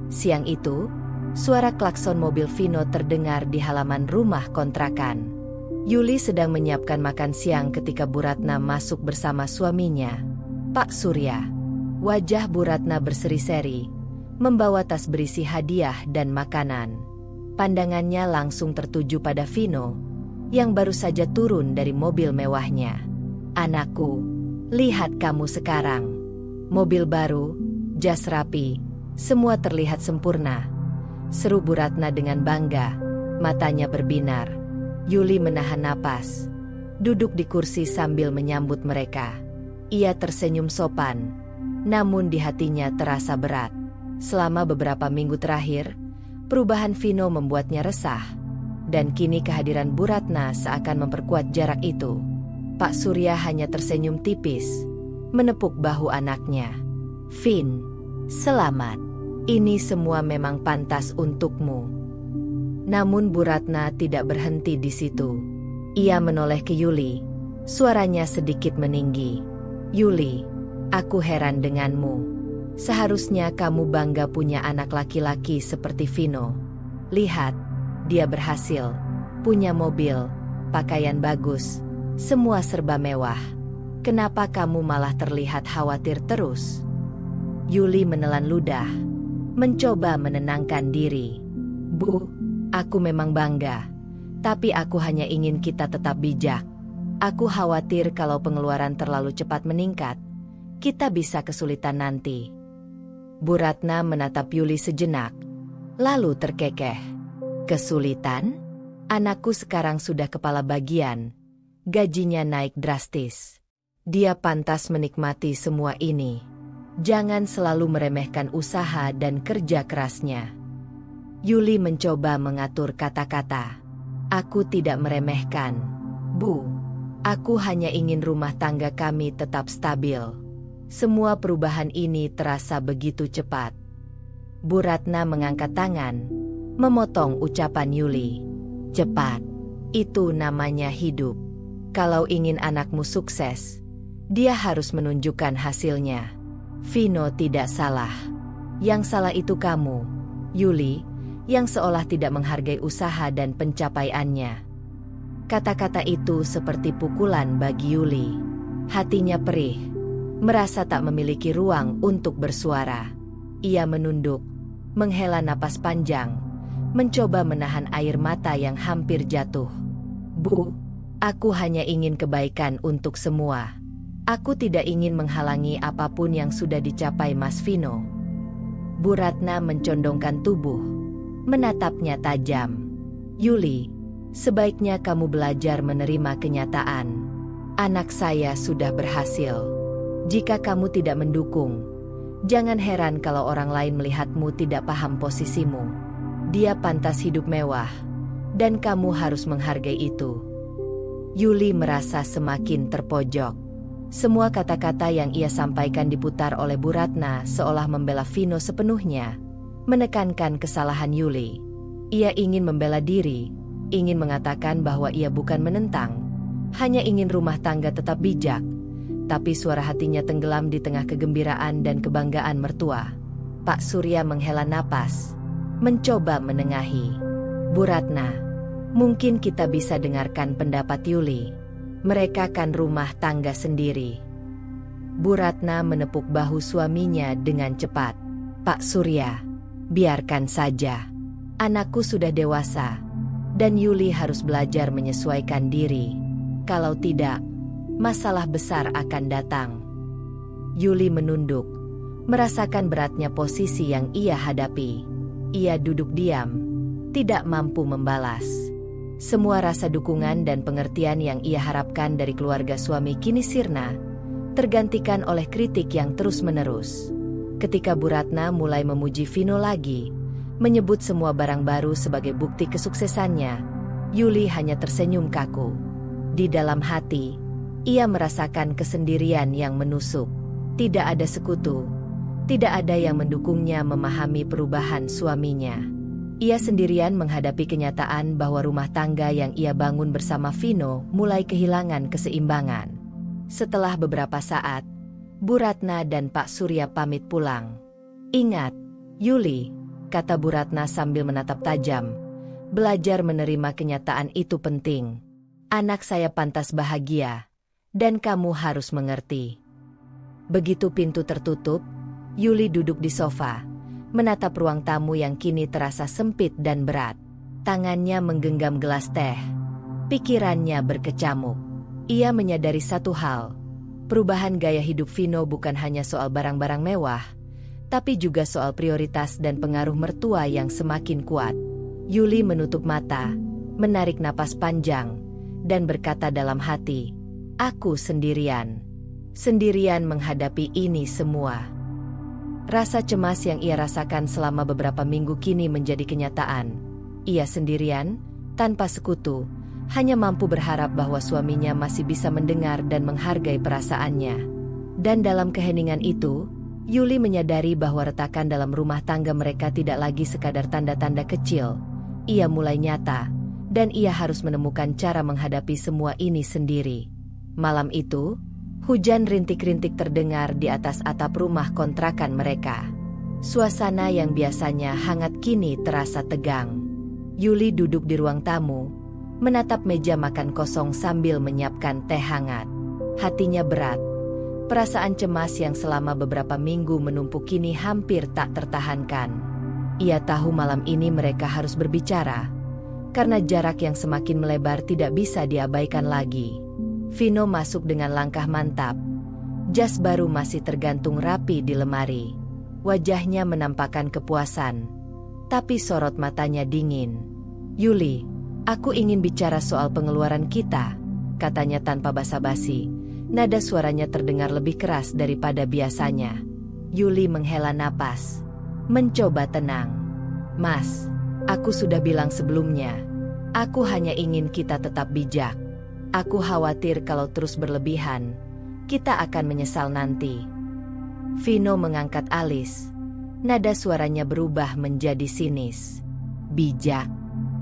Siang itu, suara klakson mobil Vino terdengar di halaman rumah kontrakan. Yuli sedang menyiapkan makan siang ketika Bu Ratna masuk bersama suaminya, Pak Surya. Wajah Bu Ratna berseri-seri, membawa tas berisi hadiah dan makanan. Pandangannya langsung tertuju pada Vino, yang baru saja turun dari mobil mewahnya. "Anakku, lihat kamu sekarang. Mobil baru, jas rapi, semua terlihat sempurna," seru Bu Ratna dengan bangga, matanya berbinar. Yuli menahan napas, duduk di kursi sambil menyambut mereka. Ia tersenyum sopan, namun di hatinya terasa berat. Selama beberapa minggu terakhir, perubahan Vino membuatnya resah, dan kini kehadiran Bu Ratna seakan memperkuat jarak itu. Pak Surya hanya tersenyum tipis, menepuk bahu anaknya. "Vin, selamat. Ini semua memang pantas untukmu." Namun Bu Ratna tidak berhenti di situ. Ia menoleh ke Yuli, suaranya sedikit meninggi. "Yuli, aku heran denganmu. Seharusnya kamu bangga punya anak laki-laki seperti Vino. Lihat, dia berhasil, punya mobil, pakaian bagus, semua serba mewah. Kenapa kamu malah terlihat khawatir terus?" Yuli menelan ludah, mencoba menenangkan diri. "Bu, aku memang bangga, tapi aku hanya ingin kita tetap bijak. Aku khawatir kalau pengeluaran terlalu cepat meningkat, kita bisa kesulitan nanti." Bu Ratna menatap Yuli sejenak, lalu terkekeh. "Kesulitan? Anakku sekarang sudah kepala bagian, gajinya naik drastis. Dia pantas menikmati semua ini. Jangan selalu meremehkan usaha dan kerja kerasnya." Yuli mencoba mengatur kata-kata. "Aku tidak meremehkan, Bu. Aku hanya ingin rumah tangga kami tetap stabil. Semua perubahan ini terasa begitu cepat." Bu Ratna mengangkat tangan, memotong ucapan Yuli. "Cepat, itu namanya hidup. Kalau ingin anakmu sukses, dia harus menunjukkan hasilnya. Vino tidak salah. Yang salah itu kamu, Yuli, yang seolah tidak menghargai usaha dan pencapaiannya." Kata-kata itu seperti pukulan bagi Yuli. Hatinya perih, merasa tak memiliki ruang untuk bersuara. Ia menunduk, menghela napas panjang, mencoba menahan air mata yang hampir jatuh. "Bu, aku hanya ingin kebaikan untuk semua. Aku tidak ingin menghalangi apapun yang sudah dicapai Mas Vino." Bu Ratna mencondongkan tubuh, menatapnya tajam. "Yuli, sebaiknya kamu belajar menerima kenyataan. Anak saya sudah berhasil. Jika kamu tidak mendukung, jangan heran kalau orang lain melihatmu tidak paham posisimu. Dia pantas hidup mewah, dan kamu harus menghargai itu." Yuli merasa semakin terpojok. Semua kata-kata yang ia sampaikan diputar oleh Bu Ratna seolah membela Vino sepenuhnya, menekankan kesalahan Yuli. Ia ingin membela diri, ingin mengatakan bahwa ia bukan menentang, hanya ingin rumah tangga tetap bijak. Tapi suara hatinya tenggelam di tengah kegembiraan dan kebanggaan mertua. Pak Surya menghela napas, mencoba menengahi. "Bu Ratna, mungkin kita bisa dengarkan pendapat Yuli. Mereka kan rumah tangga sendiri." Bu Ratna menepuk bahu suaminya dengan cepat. "Pak Surya, biarkan saja. Anakku sudah dewasa, dan Yuli harus belajar menyesuaikan diri. Kalau tidak, masalah besar akan datang." Yuli menunduk, merasakan beratnya posisi yang ia hadapi. Ia duduk diam, tidak mampu membalas. Semua rasa dukungan dan pengertian yang ia harapkan dari keluarga suami kini sirna, tergantikan oleh kritik yang terus-menerus. Ketika Bu Ratna mulai memuji Vino lagi, menyebut semua barang baru sebagai bukti kesuksesannya, Yuli hanya tersenyum kaku. Di dalam hati, ia merasakan kesendirian yang menusuk. Tidak ada sekutu, tidak ada yang mendukungnya memahami perubahan suaminya. Ia sendirian menghadapi kenyataan bahwa rumah tangga yang ia bangun bersama Vino mulai kehilangan keseimbangan. Setelah beberapa saat, Bu Ratna dan Pak Surya pamit pulang. "Ingat, Yuli," kata Bu Ratna sambil menatap tajam, "belajar menerima kenyataan itu penting. Anak saya pantas bahagia, dan kamu harus mengerti." Begitu pintu tertutup, Yuli duduk di sofa, menatap ruang tamu yang kini terasa sempit dan berat. Tangannya menggenggam gelas teh. Pikirannya berkecamuk. Ia menyadari satu hal. Perubahan gaya hidup Vino bukan hanya soal barang-barang mewah, tapi juga soal prioritas dan pengaruh mertua yang semakin kuat. Yuli menutup mata, menarik napas panjang, dan berkata dalam hati, "Aku sendirian. Sendirian menghadapi ini semua." Rasa cemas yang ia rasakan selama beberapa minggu kini menjadi kenyataan. Ia sendirian, tanpa sekutu, hanya mampu berharap bahwa suaminya masih bisa mendengar dan menghargai perasaannya. Dan dalam keheningan itu, Yuli menyadari bahwa retakan dalam rumah tangga mereka tidak lagi sekadar tanda-tanda kecil. Ia mulai nyata, dan ia harus menemukan cara menghadapi semua ini sendiri. Malam itu, hujan rintik-rintik terdengar di atas atap rumah kontrakan mereka. Suasana yang biasanya hangat kini terasa tegang. Yuli duduk di ruang tamu, menatap meja makan kosong sambil menyiapkan teh hangat. Hatinya berat. Perasaan cemas yang selama beberapa minggu menumpuk kini hampir tak tertahankan. Ia tahu malam ini mereka harus berbicara, karena jarak yang semakin melebar tidak bisa diabaikan lagi. Vino masuk dengan langkah mantap. Jas baru masih tergantung rapi di lemari. Wajahnya menampakkan kepuasan, tapi sorot matanya dingin. "Yuli, aku ingin bicara soal pengeluaran kita," katanya tanpa basa-basi. Nada suaranya terdengar lebih keras daripada biasanya. Yuli menghela napas, mencoba tenang. "Mas, aku sudah bilang sebelumnya, aku hanya ingin kita tetap bijak. Aku khawatir kalau terus berlebihan, kita akan menyesal nanti." Vino mengangkat alis. Nada suaranya berubah menjadi sinis. "Bijak?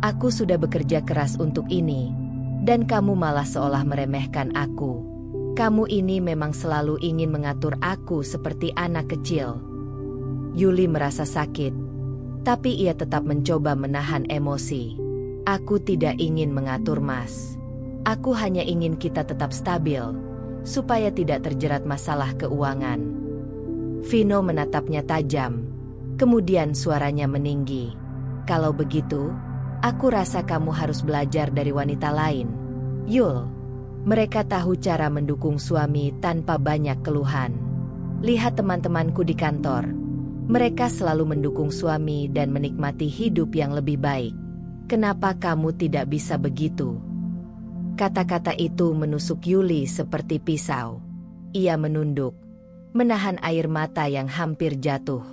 Aku sudah bekerja keras untuk ini, dan kamu malah seolah meremehkan aku. Kamu ini memang selalu ingin mengatur aku seperti anak kecil." Yuli merasa sakit, tapi ia tetap mencoba menahan emosi. "Aku tidak ingin mengatur, Mas. Aku hanya ingin kita tetap stabil, supaya tidak terjerat masalah keuangan." Vino menatapnya tajam, kemudian suaranya meninggi. "Kalau begitu, aku rasa kamu harus belajar dari wanita lain, Yul. Mereka tahu cara mendukung suami tanpa banyak keluhan. Lihat teman-temanku di kantor. Mereka selalu mendukung suami dan menikmati hidup yang lebih baik. Kenapa kamu tidak bisa begitu?" Kata-kata itu menusuk Yuli seperti pisau. Ia menunduk, menahan air mata yang hampir jatuh.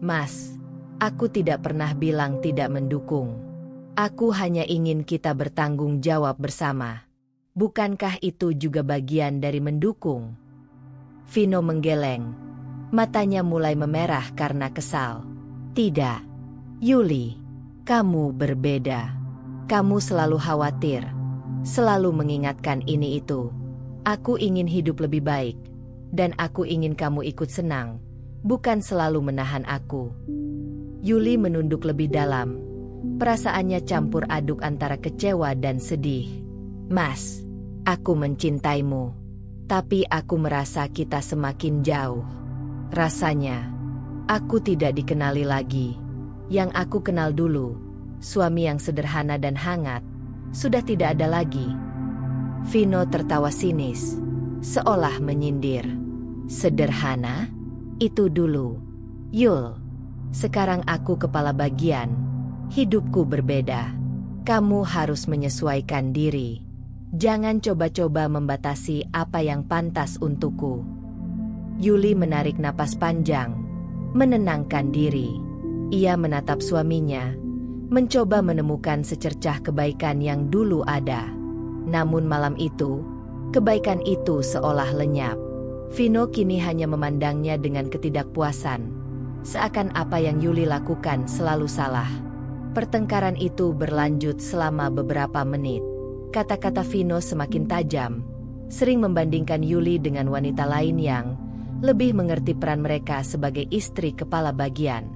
"Mas, aku tidak pernah bilang tidak mendukung. Aku hanya ingin kita bertanggung jawab bersama. Bukankah itu juga bagian dari mendukung?" Vino menggeleng. Matanya mulai memerah karena kesal. "Tidak, Yuli. Kamu berbeda. Kamu selalu khawatir, selalu mengingatkan ini itu. Aku ingin hidup lebih baik, dan aku ingin kamu ikut senang, bukan selalu menahan aku." Yuli menunduk lebih dalam. Perasaannya campur aduk antara kecewa dan sedih. "Mas, aku mencintaimu, tapi aku merasa kita semakin jauh. Rasanya, aku tidak dikenali lagi. Yang aku kenal dulu, suami yang sederhana dan hangat, sudah tidak ada lagi." Vino tertawa sinis, seolah menyindir. "Sederhana? Itu dulu, Yul. Sekarang aku kepala bagian. Hidupku berbeda. Kamu harus menyesuaikan diri. Jangan coba-coba membatasi apa yang pantas untukku." Yuli menarik napas panjang, menenangkan diri. Ia menatap suaminya, mencoba menemukan secercah kebaikan yang dulu ada. Namun malam itu, kebaikan itu seolah lenyap. Vino kini hanya memandangnya dengan ketidakpuasan, seakan apa yang Yuli lakukan selalu salah. Pertengkaran itu berlanjut selama beberapa menit. Kata-kata Vino semakin tajam, sering membandingkan Yuli dengan wanita lain yang lebih mengerti peran mereka sebagai istri kepala bagian.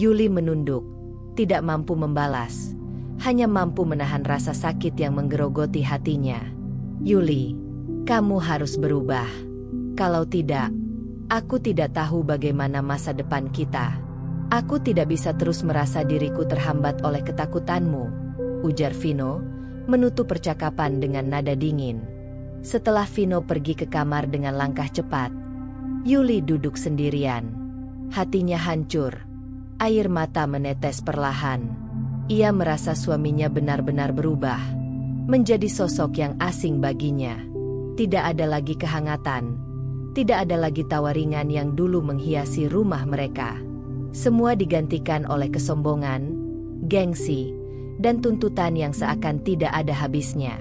Yuli menunduk, tidak mampu membalas, hanya mampu menahan rasa sakit yang menggerogoti hatinya. Yuli, kamu harus berubah. Kalau tidak, aku tidak tahu bagaimana masa depan kita. Aku tidak bisa terus merasa diriku terhambat oleh ketakutanmu, ujar Vino, menutup percakapan dengan nada dingin. Setelah Vino pergi ke kamar dengan langkah cepat, Yuli duduk sendirian. Hatinya hancur. Air mata menetes perlahan. Ia merasa suaminya benar-benar berubah, menjadi sosok yang asing baginya. Tidak ada lagi kehangatan, tidak ada lagi tawa ringan yang dulu menghiasi rumah mereka. Semua digantikan oleh kesombongan, gengsi, dan tuntutan yang seakan tidak ada habisnya.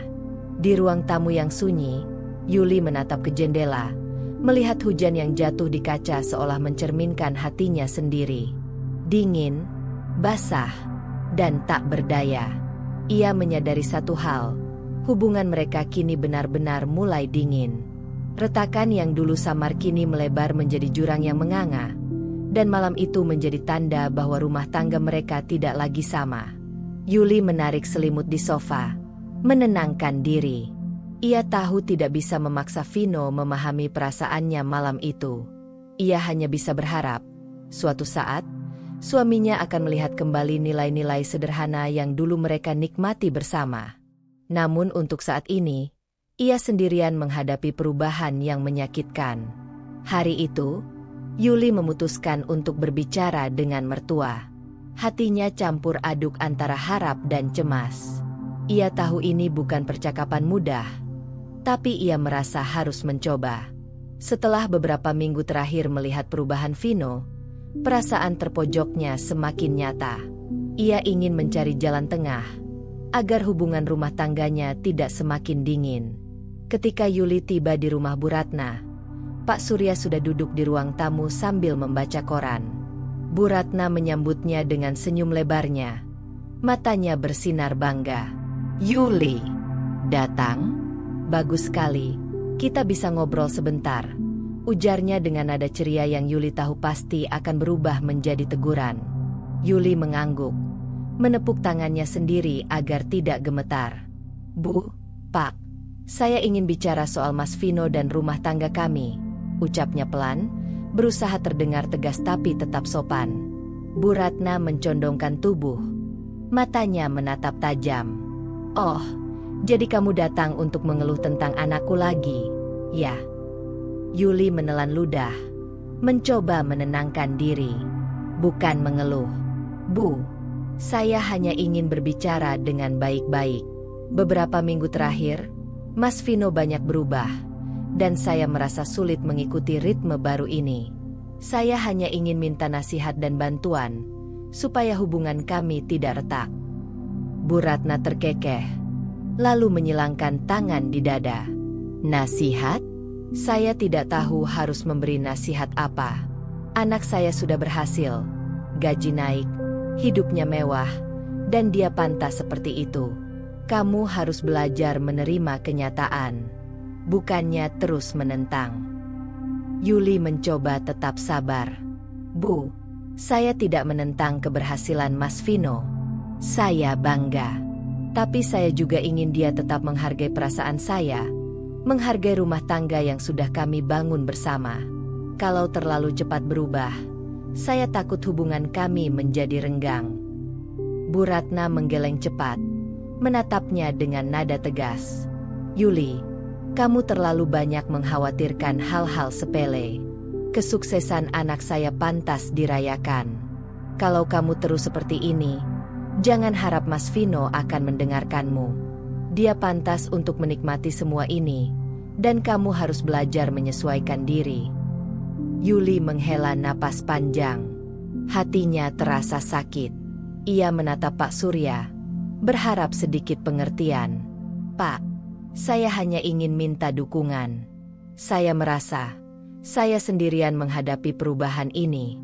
Di ruang tamu yang sunyi, Yuli menatap ke jendela, melihat hujan yang jatuh di kaca seolah mencerminkan hatinya sendiri. Dingin, basah, dan tak berdaya. Ia menyadari satu hal, hubungan mereka kini benar-benar mulai dingin. Retakan yang dulu samar kini melebar menjadi jurang yang menganga, dan malam itu menjadi tanda bahwa rumah tangga mereka tidak lagi sama. Yuli menarik selimut di sofa, menenangkan diri. Ia tahu tidak bisa memaksa Vino memahami perasaannya malam itu. Ia hanya bisa berharap, suatu saat, suaminya akan melihat kembali nilai-nilai sederhana yang dulu mereka nikmati bersama. Namun untuk saat ini, ia sendirian menghadapi perubahan yang menyakitkan. Hari itu, Yuli memutuskan untuk berbicara dengan mertua. Hatinya campur aduk antara harap dan cemas. Ia tahu ini bukan percakapan mudah, tapi ia merasa harus mencoba. Setelah beberapa minggu terakhir melihat perubahan Vino, perasaan terpojoknya semakin nyata. Ia ingin mencari jalan tengah, agar hubungan rumah tangganya tidak semakin dingin. Ketika Yuli tiba di rumah Bu Ratna, Pak Surya sudah duduk di ruang tamu sambil membaca koran. Bu Ratna menyambutnya dengan senyum lebarnya. Matanya bersinar bangga. "Yuli, datang? Bagus sekali, kita bisa ngobrol sebentar," ujarnya dengan nada ceria yang Yuli tahu pasti akan berubah menjadi teguran. Yuli mengangguk, menepuk tangannya sendiri agar tidak gemetar. "Bu, Pak, saya ingin bicara soal Mas Vino dan rumah tangga kami," ucapnya pelan, berusaha terdengar tegas tapi tetap sopan. Bu Ratna mencondongkan tubuh. Matanya menatap tajam. "Oh, jadi kamu datang untuk mengeluh tentang anakku lagi, ya?" Yuli menelan ludah, mencoba menenangkan diri. "Bukan mengeluh, Bu. Saya hanya ingin berbicara dengan baik-baik. Beberapa minggu terakhir, Mas Vino banyak berubah, dan saya merasa sulit mengikuti ritme baru ini. Saya hanya ingin minta nasihat dan bantuan, supaya hubungan kami tidak retak." Bu Ratna terkekeh, lalu menyilangkan tangan di dada. "Nasihat? Saya tidak tahu harus memberi nasihat apa. Anak saya sudah berhasil, gaji naik, hidupnya mewah, dan dia pantas seperti itu. Kamu harus belajar menerima kenyataan, bukannya terus menentang." Yuli mencoba tetap sabar. "Bu, saya tidak menentang keberhasilan Mas Vino. Saya bangga. Tapi saya juga ingin dia tetap menghargai perasaan saya, menghargai rumah tangga yang sudah kami bangun bersama. Kalau terlalu cepat berubah, saya takut hubungan kami menjadi renggang." Bu Ratna menggeleng cepat, menatapnya dengan nada tegas. "Yuli, kamu terlalu banyak mengkhawatirkan hal-hal sepele. Kesuksesan anak saya pantas dirayakan. Kalau kamu terus seperti ini, jangan harap Mas Vino akan mendengarkanmu. Dia pantas untuk menikmati semua ini, dan kamu harus belajar menyesuaikan diri." Yuli menghela napas panjang. Hatinya terasa sakit. Ia menatap Pak Surya, berharap sedikit pengertian. "Pak, saya hanya ingin minta dukungan. Saya merasa saya sendirian menghadapi perubahan ini."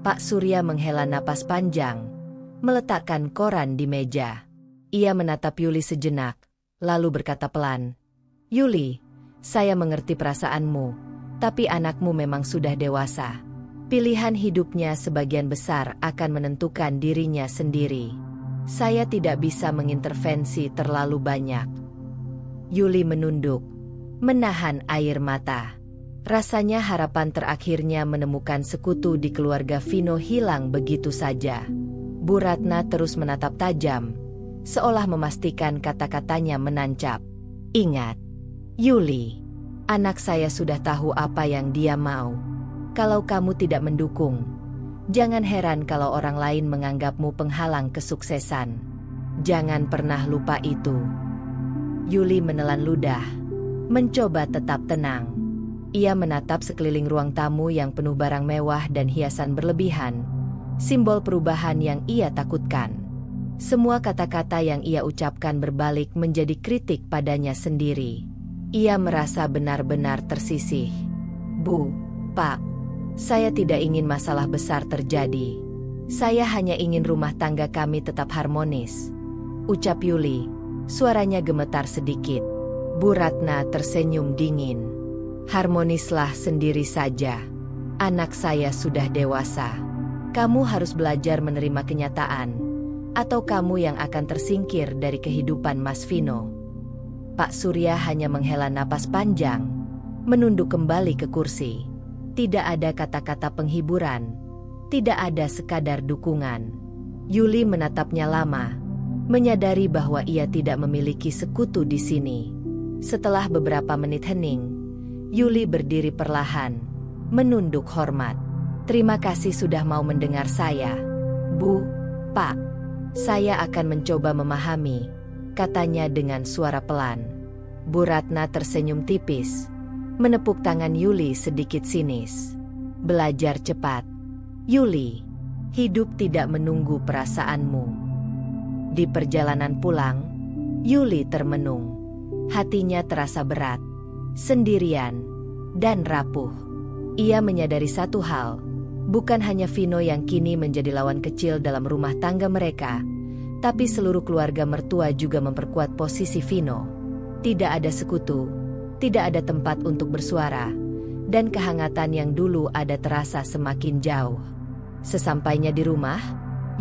Pak Surya menghela napas panjang, meletakkan koran di meja. Ia menatap Yuli sejenak, lalu berkata pelan, "Yuli, saya mengerti perasaanmu, tapi anakmu memang sudah dewasa. Pilihan hidupnya sebagian besar akan menentukan dirinya sendiri. Saya tidak bisa mengintervensi terlalu banyak." Yuli menunduk, menahan air mata. Rasanya harapan terakhirnya menemukan sekutu di keluarga Vino hilang begitu saja. Bu Ratna terus menatap tajam, seolah memastikan kata-katanya menancap. "Ingat, Yuli, anak saya sudah tahu apa yang dia mau. Kalau kamu tidak mendukung, jangan heran kalau orang lain menganggapmu penghalang kesuksesan. Jangan pernah lupa itu." Yuli menelan ludah, mencoba tetap tenang. Ia menatap sekeliling ruang tamu yang penuh barang mewah dan hiasan berlebihan, simbol perubahan yang ia takutkan. Semua kata-kata yang ia ucapkan berbalik menjadi kritik padanya sendiri. Ia merasa benar-benar tersisih. "Bu, Pak, saya tidak ingin masalah besar terjadi. Saya hanya ingin rumah tangga kami tetap harmonis," ucap Yuli. Suaranya gemetar sedikit. Bu Ratna tersenyum dingin. "Harmonislah sendiri saja. Anak saya sudah dewasa. Kamu harus belajar menerima kenyataan, atau kamu yang akan tersingkir dari kehidupan Mas Vino." Pak Surya hanya menghela napas panjang, menunduk kembali ke kursi. Tidak ada kata-kata penghiburan, tidak ada sekadar dukungan. Yuli menatapnya lama, menyadari bahwa ia tidak memiliki sekutu di sini. Setelah beberapa menit hening, Yuli berdiri perlahan, menunduk hormat. "Terima kasih sudah mau mendengar saya. Bu, Pak, saya akan mencoba memahami," katanya dengan suara pelan. Bu Ratna tersenyum tipis, menepuk tangan Yuli sedikit sinis. "Belajar cepat, Yuli. Hidup tidak menunggu perasaanmu." Di perjalanan pulang, Yuli termenung. Hatinya terasa berat, sendirian, dan rapuh. Ia menyadari satu hal, bukan hanya Vino yang kini menjadi lawan kecil dalam rumah tangga mereka, tapi seluruh keluarga mertua juga memperkuat posisi Vino. Tidak ada sekutu, tidak ada tempat untuk bersuara, dan kehangatan yang dulu ada terasa semakin jauh. Sesampainya di rumah,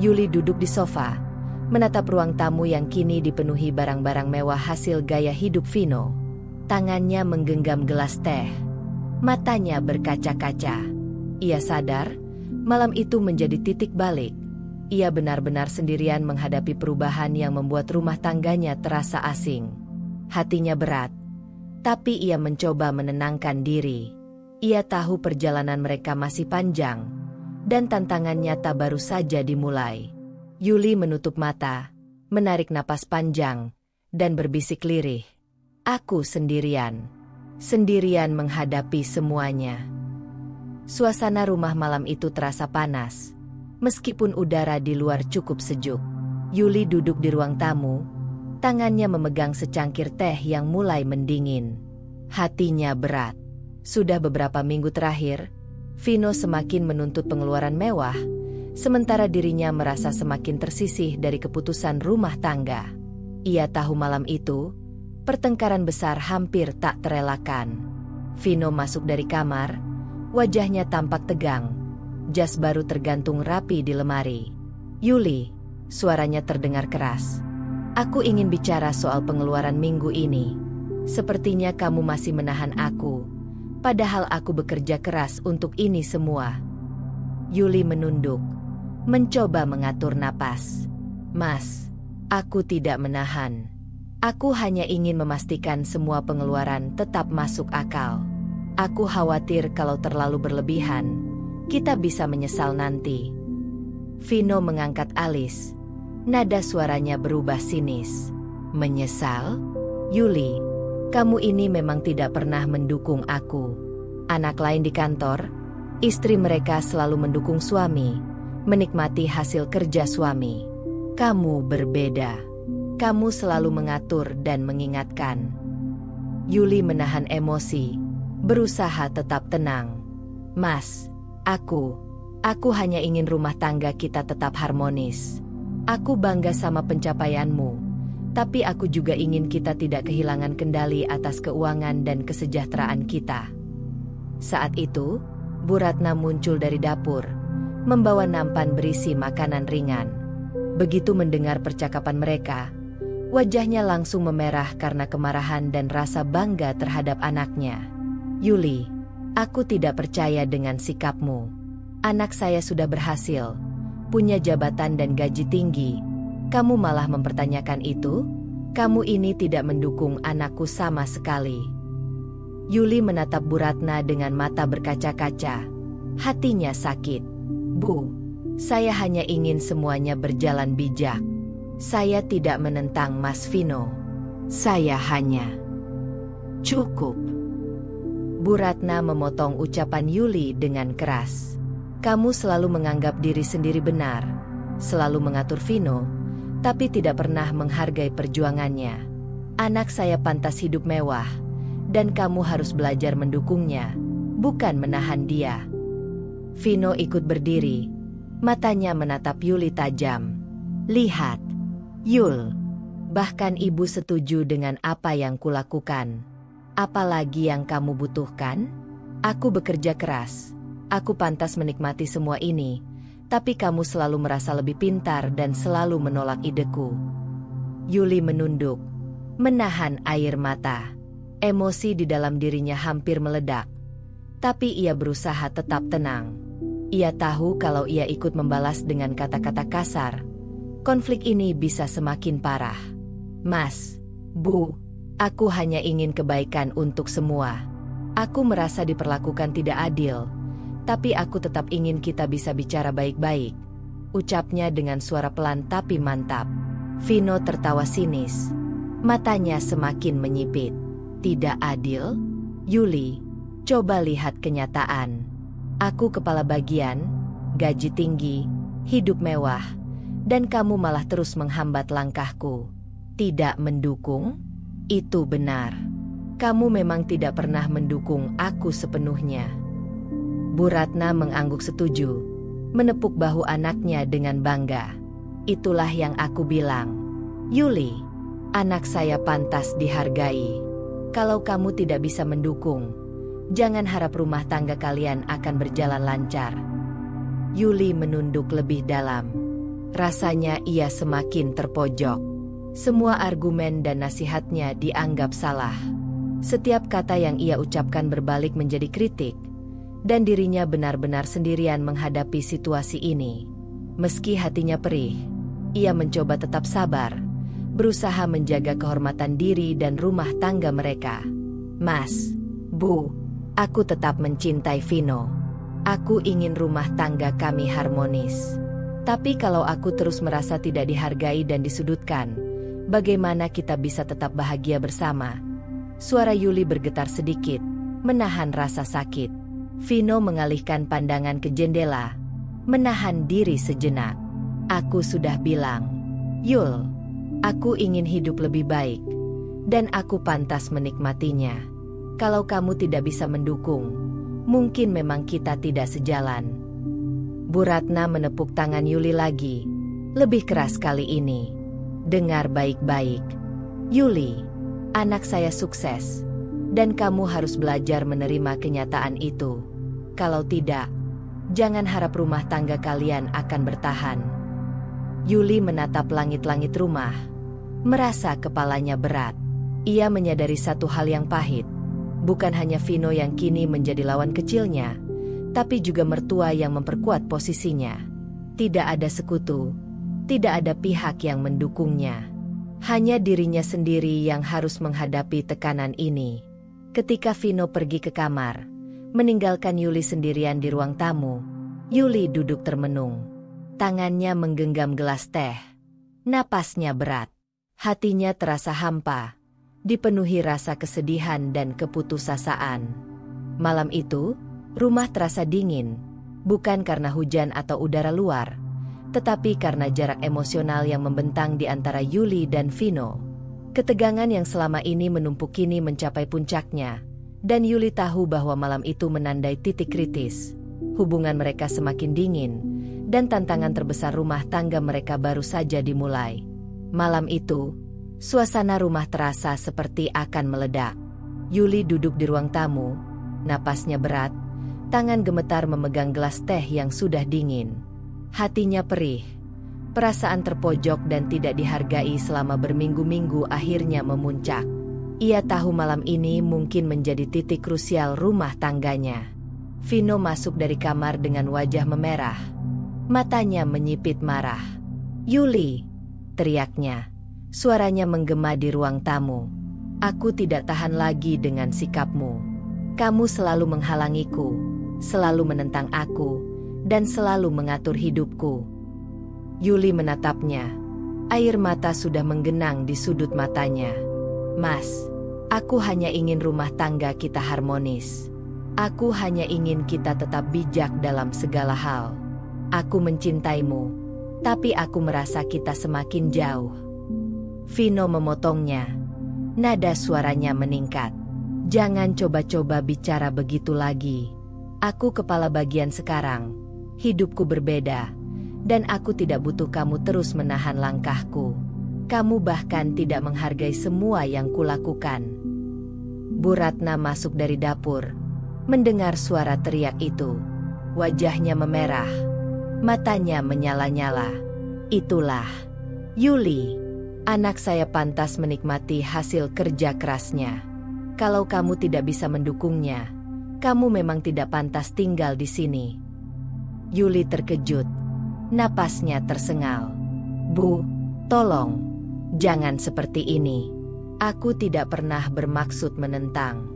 Yuli duduk di sofa, menatap ruang tamu yang kini dipenuhi barang-barang mewah hasil gaya hidup Vino. Tangannya menggenggam gelas teh, matanya berkaca-kaca. Ia sadar, malam itu menjadi titik balik. Ia benar-benar sendirian menghadapi perubahan yang membuat rumah tangganya terasa asing. Hatinya berat, tapi ia mencoba menenangkan diri. Ia tahu perjalanan mereka masih panjang, dan tantangan nyata baru saja dimulai. Yuli menutup mata, menarik napas panjang, dan berbisik lirih. "Aku sendirian. Sendirian menghadapi semuanya." Suasana rumah malam itu terasa panas, meskipun udara di luar cukup sejuk. Yuli duduk di ruang tamu, tangannya memegang secangkir teh yang mulai mendingin. Hatinya berat. Sudah beberapa minggu terakhir, Vino semakin menuntut pengeluaran mewah, sementara dirinya merasa semakin tersisih dari keputusan rumah tangga. Ia tahu malam itu, pertengkaran besar hampir tak terelakkan. Vino masuk dari kamar, wajahnya tampak tegang. Jas baru tergantung rapi di lemari. "Yuli," suaranya terdengar keras. "Aku ingin bicara soal pengeluaran minggu ini. Sepertinya kamu masih menahan aku, padahal aku bekerja keras untuk ini semua." Yuli menunduk, mencoba mengatur napas. "Mas, aku tidak menahan. Aku hanya ingin memastikan semua pengeluaran tetap masuk akal. Aku khawatir kalau terlalu berlebihan, kita bisa menyesal nanti." Vino mengangkat alis. Nada suaranya berubah sinis. "Menyesal? Yuli, kamu ini memang tidak pernah mendukung aku. Anak lain di kantor, istri mereka selalu mendukung suami, menikmati hasil kerja suami. Kamu berbeda. Kamu selalu mengatur dan mengingatkan. Yuli menahan emosi, berusaha tetap tenang. Mas, aku hanya ingin rumah tangga kita tetap harmonis. Aku bangga sama pencapaianmu, tapi aku juga ingin kita tidak kehilangan kendali atas keuangan dan kesejahteraan kita. Saat itu, Bu Ratna muncul dari dapur, membawa nampan berisi makanan ringan. Begitu mendengar percakapan mereka, wajahnya langsung memerah karena kemarahan dan rasa bangga terhadap anaknya. Yuli, aku tidak percaya dengan sikapmu. Anak saya sudah berhasil, punya jabatan dan gaji tinggi. Kamu malah mempertanyakan itu? Kamu ini tidak mendukung anakku sama sekali. Yuli menatap Bu Ratna dengan mata berkaca-kaca. Hatinya sakit. Bu, saya hanya ingin semuanya berjalan bijak. Saya tidak menentang Mas Vino. Saya hanya... Cukup. Bu Ratna memotong ucapan Yuli dengan keras. Kamu selalu menganggap diri sendiri benar, selalu mengatur Vino, tapi tidak pernah menghargai perjuangannya. Anak saya pantas hidup mewah, dan kamu harus belajar mendukungnya, bukan menahan dia. Vino ikut berdiri, matanya menatap Yuli tajam. Lihat, Yul, bahkan ibu setuju dengan apa yang kulakukan. Apalagi yang kamu butuhkan? Aku bekerja keras. Aku pantas menikmati semua ini, tapi kamu selalu merasa lebih pintar dan selalu menolak ideku. Yuli menunduk, menahan air mata. Emosi di dalam dirinya hampir meledak. Tapi ia berusaha tetap tenang. Ia tahu kalau ia ikut membalas dengan kata-kata kasar, konflik ini bisa semakin parah. Mas, Bu, aku hanya ingin kebaikan untuk semua. Aku merasa diperlakukan tidak adil, tapi aku tetap ingin kita bisa bicara baik-baik. Ucapnya dengan suara pelan tapi mantap. Vino tertawa sinis. Matanya semakin menyipit. Tidak adil? Yuli, coba lihat kenyataan. Aku kepala bagian, gaji tinggi, hidup mewah, dan kamu malah terus menghambat langkahku. Tidak mendukung? Itu benar. Kamu memang tidak pernah mendukung aku sepenuhnya. Bu Ratna mengangguk setuju, menepuk bahu anaknya dengan bangga. Itulah yang aku bilang. Yuli, anak saya pantas dihargai. Kalau kamu tidak bisa mendukung, jangan harap rumah tangga kalian akan berjalan lancar. Yuli menunduk lebih dalam. Rasanya ia semakin terpojok. Semua argumen dan nasihatnya dianggap salah. Setiap kata yang ia ucapkan berbalik menjadi kritik, dan dirinya benar-benar sendirian menghadapi situasi ini. Meski hatinya perih, ia mencoba tetap sabar, berusaha menjaga kehormatan diri dan rumah tangga mereka. Mas, Bu, aku tetap mencintai Vino. Aku ingin rumah tangga kami harmonis. Tapi kalau aku terus merasa tidak dihargai dan disudutkan, bagaimana kita bisa tetap bahagia bersama? Suara Yuli bergetar sedikit, menahan rasa sakit. Vino mengalihkan pandangan ke jendela, menahan diri sejenak. Aku sudah bilang, Yul, aku ingin hidup lebih baik, dan aku pantas menikmatinya. Kalau kamu tidak bisa mendukung, mungkin memang kita tidak sejalan. Bu Ratna menepuk tangan Yuli lagi, lebih keras kali ini. Dengar baik-baik. Yuli, anak saya sukses, dan kamu harus belajar menerima kenyataan itu. Kalau tidak, jangan harap rumah tangga kalian akan bertahan. Yuli menatap langit-langit rumah, merasa kepalanya berat. Ia menyadari satu hal yang pahit. Bukan hanya Vino yang kini menjadi lawan kecilnya, tapi juga mertua yang memperkuat posisinya. Tidak ada sekutu, tidak ada pihak yang mendukungnya. Hanya dirinya sendiri yang harus menghadapi tekanan ini. Ketika Vino pergi ke kamar, meninggalkan Yuli sendirian di ruang tamu, Yuli duduk termenung. Tangannya menggenggam gelas teh. Napasnya berat. Hatinya terasa hampa, dipenuhi rasa kesedihan dan keputusasaan. Malam itu, rumah terasa dingin, Bukan karena hujan atau udara luar, tetapi karena jarak emosional yang membentang di antara Yuli dan Vino. Ketegangan yang selama ini menumpuk kini mencapai puncaknya, dan Yuli tahu bahwa malam itu menandai titik kritis. Hubungan mereka semakin dingin, dan tantangan terbesar rumah tangga mereka baru saja dimulai. Malam itu, suasana rumah terasa seperti akan meledak. Yuli duduk di ruang tamu, napasnya berat, tangan gemetar memegang gelas teh yang sudah dingin. Hatinya perih. Perasaan terpojok dan tidak dihargai selama berminggu-minggu akhirnya memuncak. Ia tahu malam ini mungkin menjadi titik krusial rumah tangganya. Vino masuk dari kamar dengan wajah memerah. Matanya menyipit marah. "Yuli!" teriaknya. Suaranya menggema di ruang tamu. "Aku tidak tahan lagi dengan sikapmu. Kamu selalu menghalangiku, selalu menentang aku, dan selalu mengatur hidupku." Yuli menatapnya. Air mata sudah menggenang di sudut matanya. "Mas, aku hanya ingin rumah tangga kita harmonis. Aku hanya ingin kita tetap bijak dalam segala hal. Aku mencintaimu, tapi aku merasa kita semakin jauh." Vino memotongnya. Nada suaranya meningkat. "Jangan coba-coba bicara begitu lagi. Aku kepala bagian sekarang. Hidupku berbeda. Dan aku tidak butuh kamu terus menahan langkahku. Kamu bahkan tidak menghargai semua yang kulakukan." Bu Ratna masuk dari dapur. Mendengar suara teriak itu, wajahnya memerah. Matanya menyala-nyala. "Itulah Yuli. Anak saya pantas menikmati hasil kerja kerasnya. Kalau kamu tidak bisa mendukungnya, kamu memang tidak pantas tinggal di sini." Yuli terkejut. Napasnya tersengal. "Bu, tolong, jangan seperti ini. Aku tidak pernah bermaksud menentang.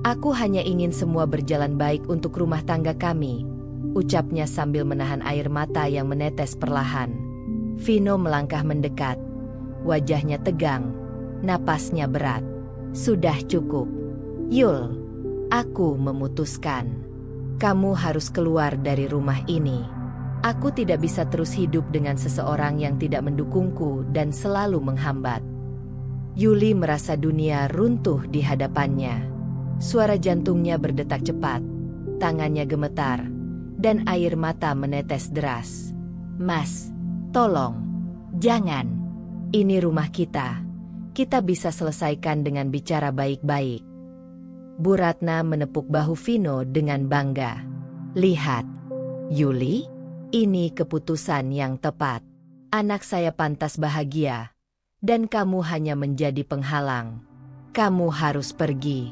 Aku hanya ingin semua berjalan baik untuk rumah tangga kami," ucapnya sambil menahan air mata yang menetes perlahan. Vino melangkah mendekat. Wajahnya tegang, napasnya berat. "Sudah cukup. Yul, aku memutuskan. Kamu harus keluar dari rumah ini. Aku tidak bisa terus hidup dengan seseorang yang tidak mendukungku dan selalu menghambat." Yuli merasa dunia runtuh di hadapannya. Suara jantungnya berdetak cepat, tangannya gemetar, dan air mata menetes deras. "Mas, tolong, jangan. Ini rumah kita. Kita bisa selesaikan dengan bicara baik-baik." Bu Ratna menepuk bahu Vino dengan bangga. "Lihat, Yuli. Ini keputusan yang tepat. Anak saya pantas bahagia, dan kamu hanya menjadi penghalang. Kamu harus pergi."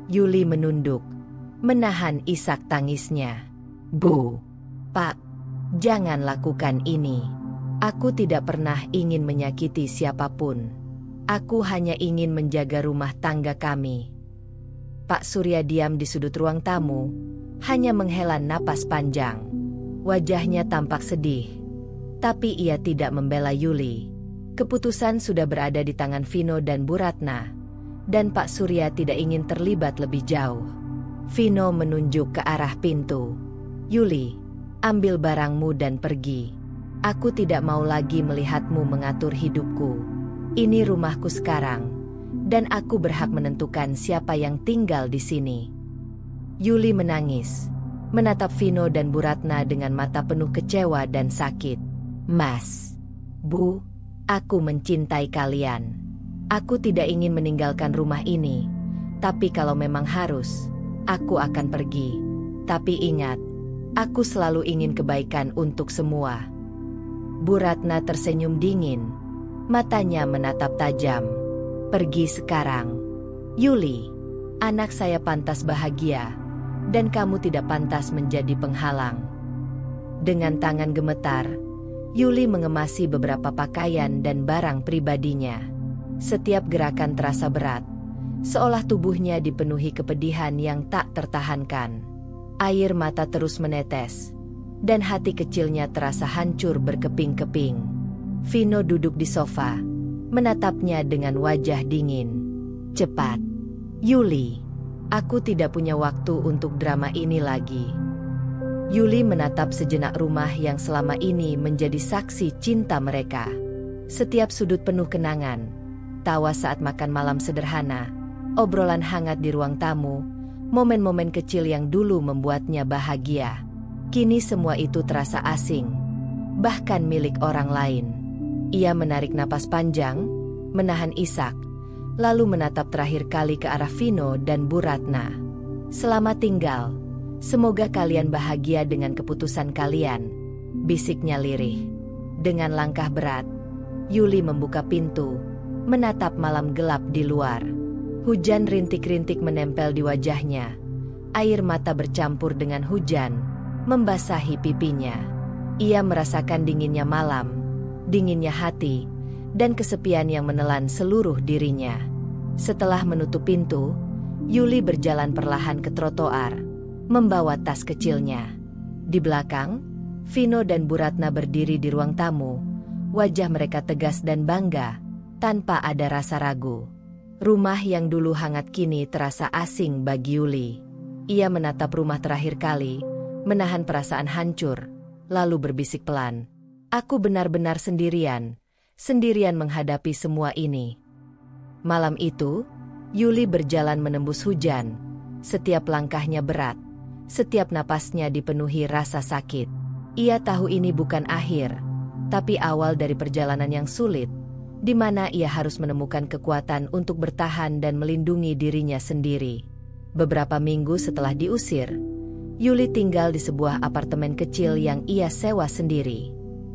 Yuli menunduk, menahan isak tangisnya. "Bu, Pak, jangan lakukan ini. Aku tidak pernah ingin menyakiti siapapun. Aku hanya ingin menjaga rumah tangga kami." Pak Surya diam di sudut ruang tamu, hanya menghela napas panjang. Wajahnya tampak sedih, tapi ia tidak membela Yuli. Keputusan sudah berada di tangan Vino dan Bu Ratna, dan Pak Surya tidak ingin terlibat lebih jauh. Vino menunjuk ke arah pintu. "Yuli, ambil barangmu dan pergi. Aku tidak mau lagi melihatmu mengatur hidupku. Ini rumahku sekarang, dan aku berhak menentukan siapa yang tinggal di sini." Yuli menangis, menatap Vino dan Bu Ratna dengan mata penuh kecewa dan sakit. "Mas, Bu, aku mencintai kalian. Aku tidak ingin meninggalkan rumah ini, tapi kalau memang harus, aku akan pergi. Tapi ingat, aku selalu ingin kebaikan untuk semua." Bu Ratna tersenyum dingin, matanya menatap tajam. "Pergi sekarang. Yuli, anak saya pantas bahagia, dan kamu tidak pantas menjadi penghalang." Dengan tangan gemetar, Yuli mengemasi beberapa pakaian dan barang pribadinya. Setiap gerakan terasa berat, seolah tubuhnya dipenuhi kepedihan yang tak tertahankan. Air mata terus menetes, dan hati kecilnya terasa hancur berkeping-keping. Vino duduk di sofa, menatapnya dengan wajah dingin. "Cepat, Yuli. Aku tidak punya waktu untuk drama ini lagi." Yuli menatap sejenak rumah yang selama ini menjadi saksi cinta mereka. Setiap sudut penuh kenangan, tawa saat makan malam sederhana, obrolan hangat di ruang tamu, momen-momen kecil yang dulu membuatnya bahagia. Kini semua itu terasa asing, bahkan milik orang lain. Ia menarik napas panjang, menahan isak, lalu menatap terakhir kali ke arah Vino dan Bu Ratna. "Selamat tinggal. Semoga kalian bahagia dengan keputusan kalian," bisiknya lirih. Dengan langkah berat, Yuli membuka pintu, menatap malam gelap di luar. Hujan rintik-rintik menempel di wajahnya. Air mata bercampur dengan hujan, membasahi pipinya. Ia merasakan dinginnya malam, dinginnya hati, dan kesepian yang menelan seluruh dirinya. Setelah menutup pintu, Yuli berjalan perlahan ke trotoar, membawa tas kecilnya. Di belakang, Vino dan Bu Ratna berdiri di ruang tamu. Wajah mereka tegas dan bangga, tanpa ada rasa ragu. Rumah yang dulu hangat kini terasa asing bagi Yuli. Ia menatap rumah terakhir kali, menahan perasaan hancur, lalu berbisik pelan, "Aku benar-benar sendirian menghadapi semua ini." Malam itu, Yuli berjalan menembus hujan. Setiap langkahnya berat, setiap napasnya dipenuhi rasa sakit. Ia tahu ini bukan akhir, tapi awal dari perjalanan yang sulit, di mana ia harus menemukan kekuatan untuk bertahan dan melindungi dirinya sendiri. Beberapa minggu setelah diusir, Yuli tinggal di sebuah apartemen kecil yang ia sewa sendiri.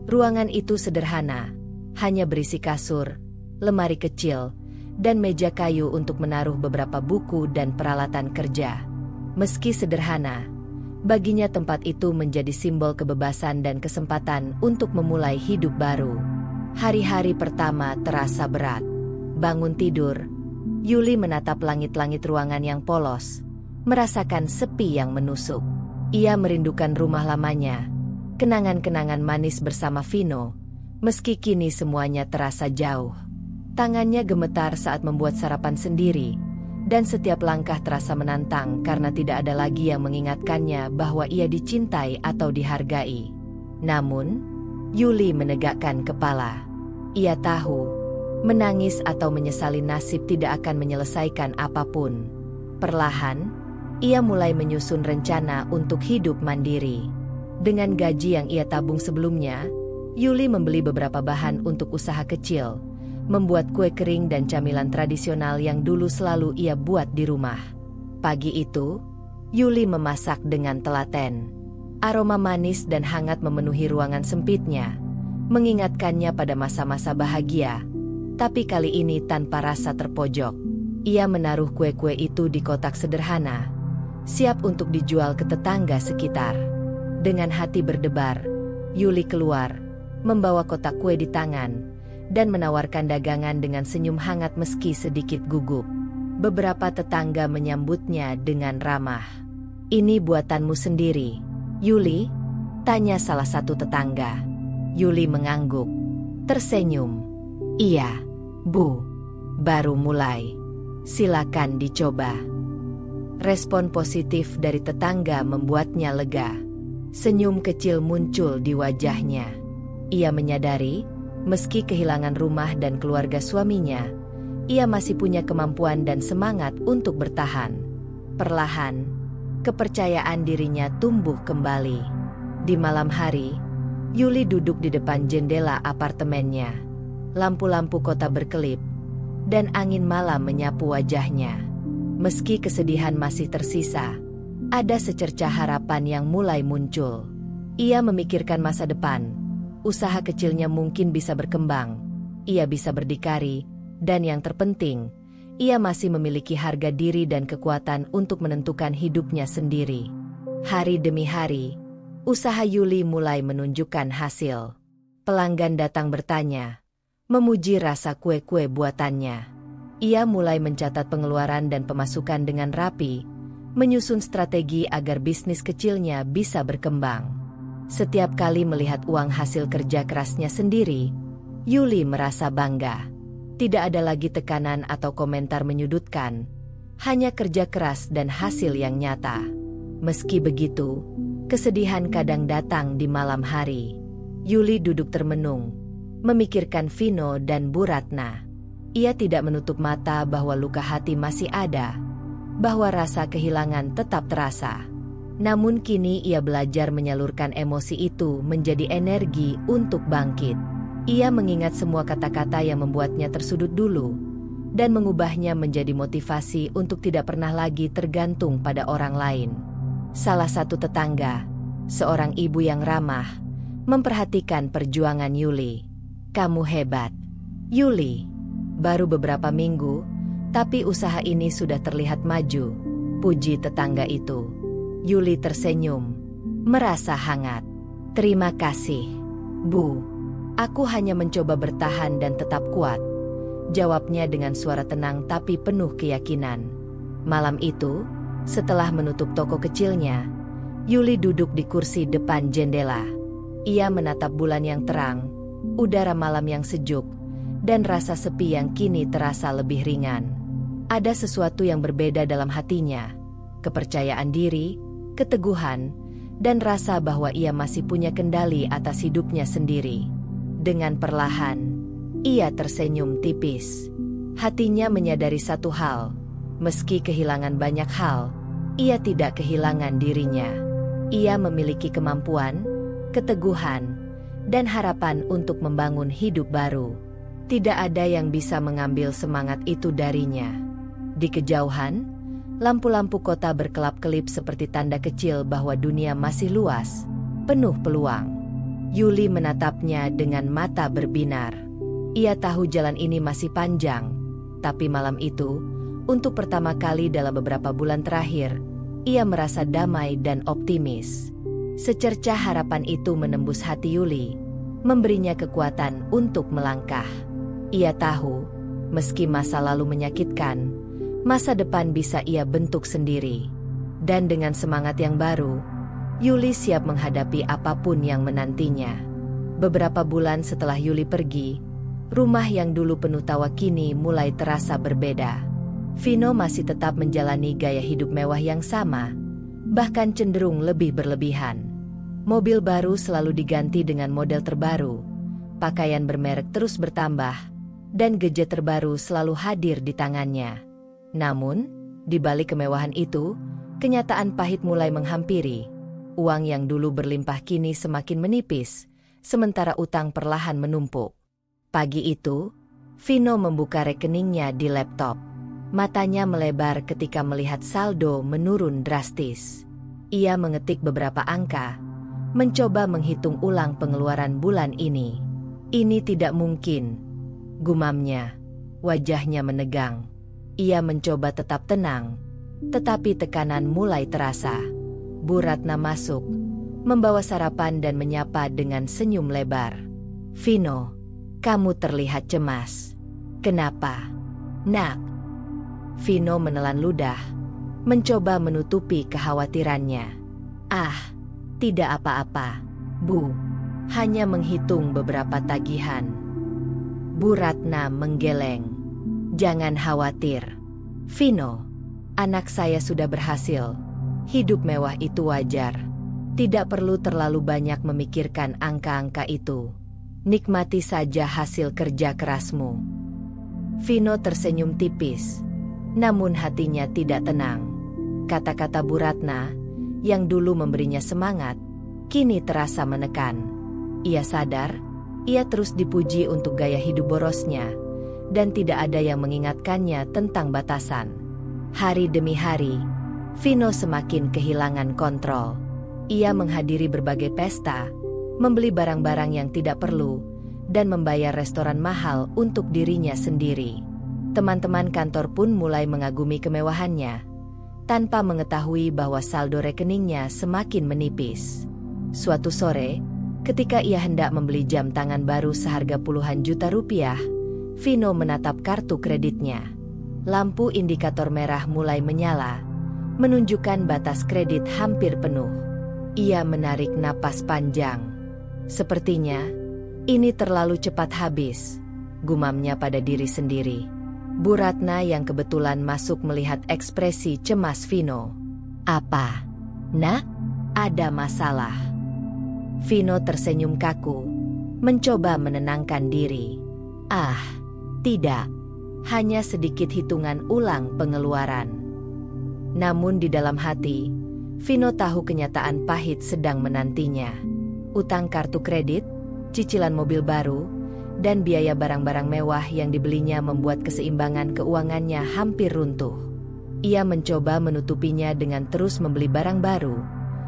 Ruangan itu sederhana, hanya berisi kasur, lemari kecil, dan meja kayu untuk menaruh beberapa buku dan peralatan kerja. Meski sederhana, baginya tempat itu menjadi simbol kebebasan dan kesempatan untuk memulai hidup baru. Hari-hari pertama terasa berat. Bangun tidur, Yuli menatap langit-langit ruangan yang polos, merasakan sepi yang menusuk. Ia merindukan rumah lamanya, kenangan-kenangan manis bersama Vino, meski kini semuanya terasa jauh. Tangannya gemetar saat membuat sarapan sendiri, dan setiap langkah terasa menantang karena tidak ada lagi yang mengingatkannya bahwa ia dicintai atau dihargai. Namun, Yuli menegakkan kepala. Ia tahu, menangis atau menyesali nasib tidak akan menyelesaikan apapun. Perlahan, ia mulai menyusun rencana untuk hidup mandiri. Dengan gaji yang ia tabung sebelumnya, Yuli membeli beberapa bahan untuk usaha kecil, membuat kue kering dan camilan tradisional yang dulu selalu ia buat di rumah. Pagi itu, Yuli memasak dengan telaten. Aroma manis dan hangat memenuhi ruangan sempitnya, mengingatkannya pada masa-masa bahagia, tapi kali ini tanpa rasa terpojok. Ia menaruh kue-kue itu di kotak sederhana, siap untuk dijual ke tetangga sekitar. Dengan hati berdebar, Yuli keluar, membawa kotak kue di tangan, dan menawarkan dagangan dengan senyum hangat meski sedikit gugup. Beberapa tetangga menyambutnya dengan ramah. "Ini buatanmu sendiri, Yuli?" tanya salah satu tetangga. Yuli mengangguk, tersenyum. "Iya, Bu. Baru mulai. Silakan dicoba." Respon positif dari tetangga membuatnya lega. Senyum kecil muncul di wajahnya. Ia menyadari, meski kehilangan rumah dan keluarga suaminya, ia masih punya kemampuan dan semangat untuk bertahan. Perlahan, kepercayaan dirinya tumbuh kembali. Di malam hari, Yuli duduk di depan jendela apartemennya. Lampu-lampu kota berkelip, dan angin malam menyapu wajahnya. Meski kesedihan masih tersisa, ada secercah harapan yang mulai muncul. Ia memikirkan masa depan. Usaha kecilnya mungkin bisa berkembang, ia bisa berdikari, dan yang terpenting, ia masih memiliki harga diri dan kekuatan untuk menentukan hidupnya sendiri. Hari demi hari, usaha Yuli mulai menunjukkan hasil. Pelanggan datang bertanya, memuji rasa kue-kue buatannya. Ia mulai mencatat pengeluaran dan pemasukan dengan rapi, menyusun strategi agar bisnis kecilnya bisa berkembang. Setiap kali melihat uang hasil kerja kerasnya sendiri, Yuli merasa bangga. Tidak ada lagi tekanan atau komentar menyudutkan, hanya kerja keras dan hasil yang nyata. Meski begitu, Kesedihan kadang datang di malam hari. Yuli duduk termenung, memikirkan Vino dan Bu Ratna. Ia tidak menutup mata bahwa luka hati masih ada, bahwa rasa kehilangan tetap terasa. Namun kini ia belajar menyalurkan emosi itu menjadi energi untuk bangkit. Ia mengingat semua kata-kata yang membuatnya tersudut dulu, dan mengubahnya menjadi motivasi untuk tidak pernah lagi tergantung pada orang lain. Salah satu tetangga, seorang ibu yang ramah, memperhatikan perjuangan Yuli. "Kamu hebat, Yuli. Baru beberapa minggu, tapi usaha ini sudah terlihat maju," puji tetangga itu. Yuli tersenyum, merasa hangat. "Terima kasih, Bu. Aku hanya mencoba bertahan dan tetap kuat," jawabnya dengan suara tenang tapi penuh keyakinan. Malam itu, setelah menutup toko kecilnya, Yuli duduk di kursi depan jendela. Ia menatap bulan yang terang, udara malam yang sejuk, dan rasa sepi yang kini terasa lebih ringan. Ada sesuatu yang berbeda dalam hatinya, kepercayaan diri, keteguhan, dan rasa bahwa ia masih punya kendali atas hidupnya sendiri. Dengan perlahan, ia tersenyum tipis. Hatinya menyadari satu hal, meski kehilangan banyak hal, ia tidak kehilangan dirinya. Ia memiliki kemampuan, keteguhan, dan harapan untuk membangun hidup baru. Tidak ada yang bisa mengambil semangat itu darinya. Di kejauhan, lampu-lampu kota berkelap-kelip seperti tanda kecil bahwa dunia masih luas, penuh peluang. Yuli menatapnya dengan mata berbinar. Ia tahu jalan ini masih panjang, tapi malam itu, untuk pertama kali dalam beberapa bulan terakhir, ia merasa damai dan optimis. Secercah harapan itu menembus hati Yuli, memberinya kekuatan untuk melangkah. Ia tahu, meski masa lalu menyakitkan, masa depan bisa ia bentuk sendiri. Dan dengan semangat yang baru, Yuli siap menghadapi apapun yang menantinya. Beberapa bulan setelah Yuli pergi, rumah yang dulu penuh tawa kini mulai terasa berbeda. Vino masih tetap menjalani gaya hidup mewah yang sama, bahkan cenderung lebih berlebihan. Mobil baru selalu diganti dengan model terbaru, pakaian bermerek terus bertambah, dan gadget terbaru selalu hadir di tangannya. Namun, di balik kemewahan itu, kenyataan pahit mulai menghampiri. Uang yang dulu berlimpah kini semakin menipis, sementara utang perlahan menumpuk. Pagi itu, Vino membuka rekeningnya di laptop. Matanya melebar ketika melihat saldo menurun drastis. Ia mengetik beberapa angka, mencoba menghitung ulang pengeluaran bulan ini. "Ini tidak mungkin," gumamnya. Wajahnya menegang. Ia mencoba tetap tenang, tetapi tekanan mulai terasa. Bu Ratna masuk, membawa sarapan dan menyapa dengan senyum lebar. "Vino, kamu terlihat cemas. Kenapa, Nak?" Vino menelan ludah, mencoba menutupi kekhawatirannya. "Ah, tidak apa-apa, Bu. Hanya menghitung beberapa tagihan." Bu Ratna menggeleng. "Jangan khawatir, Vino. Anak saya sudah berhasil. Hidup mewah itu wajar. Tidak perlu terlalu banyak memikirkan angka-angka itu. Nikmati saja hasil kerja kerasmu." Vino tersenyum tipis, namun hatinya tidak tenang. Kata-kata Bu Ratna, yang dulu memberinya semangat, kini terasa menekan. Ia sadar, ia terus dipuji untuk gaya hidup borosnya, dan tidak ada yang mengingatkannya tentang batasan. Hari demi hari, Vino semakin kehilangan kontrol. Ia menghadiri berbagai pesta, membeli barang-barang yang tidak perlu, dan membayar restoran mahal untuk dirinya sendiri. Teman-teman kantor pun mulai mengagumi kemewahannya, tanpa mengetahui bahwa saldo rekeningnya semakin menipis. Suatu sore, ketika ia hendak membeli jam tangan baru seharga puluhan juta rupiah, Vino menatap kartu kreditnya. Lampu indikator merah mulai menyala, menunjukkan batas kredit hampir penuh. Ia menarik napas panjang. "Sepertinya, ini terlalu cepat habis," gumamnya pada diri sendiri. Bu Ratna yang kebetulan masuk melihat ekspresi cemas Vino. "Apa, Nak? Ada masalah. Vino tersenyum kaku, mencoba menenangkan diri. Ah, tidak. Hanya sedikit hitungan ulang pengeluaran. Namun di dalam hati, Vino tahu kenyataan pahit sedang menantinya. Utang kartu kredit, cicilan mobil baru, dan biaya barang-barang mewah yang dibelinya membuat keseimbangan keuangannya hampir runtuh. Ia mencoba menutupinya dengan terus membeli barang baru,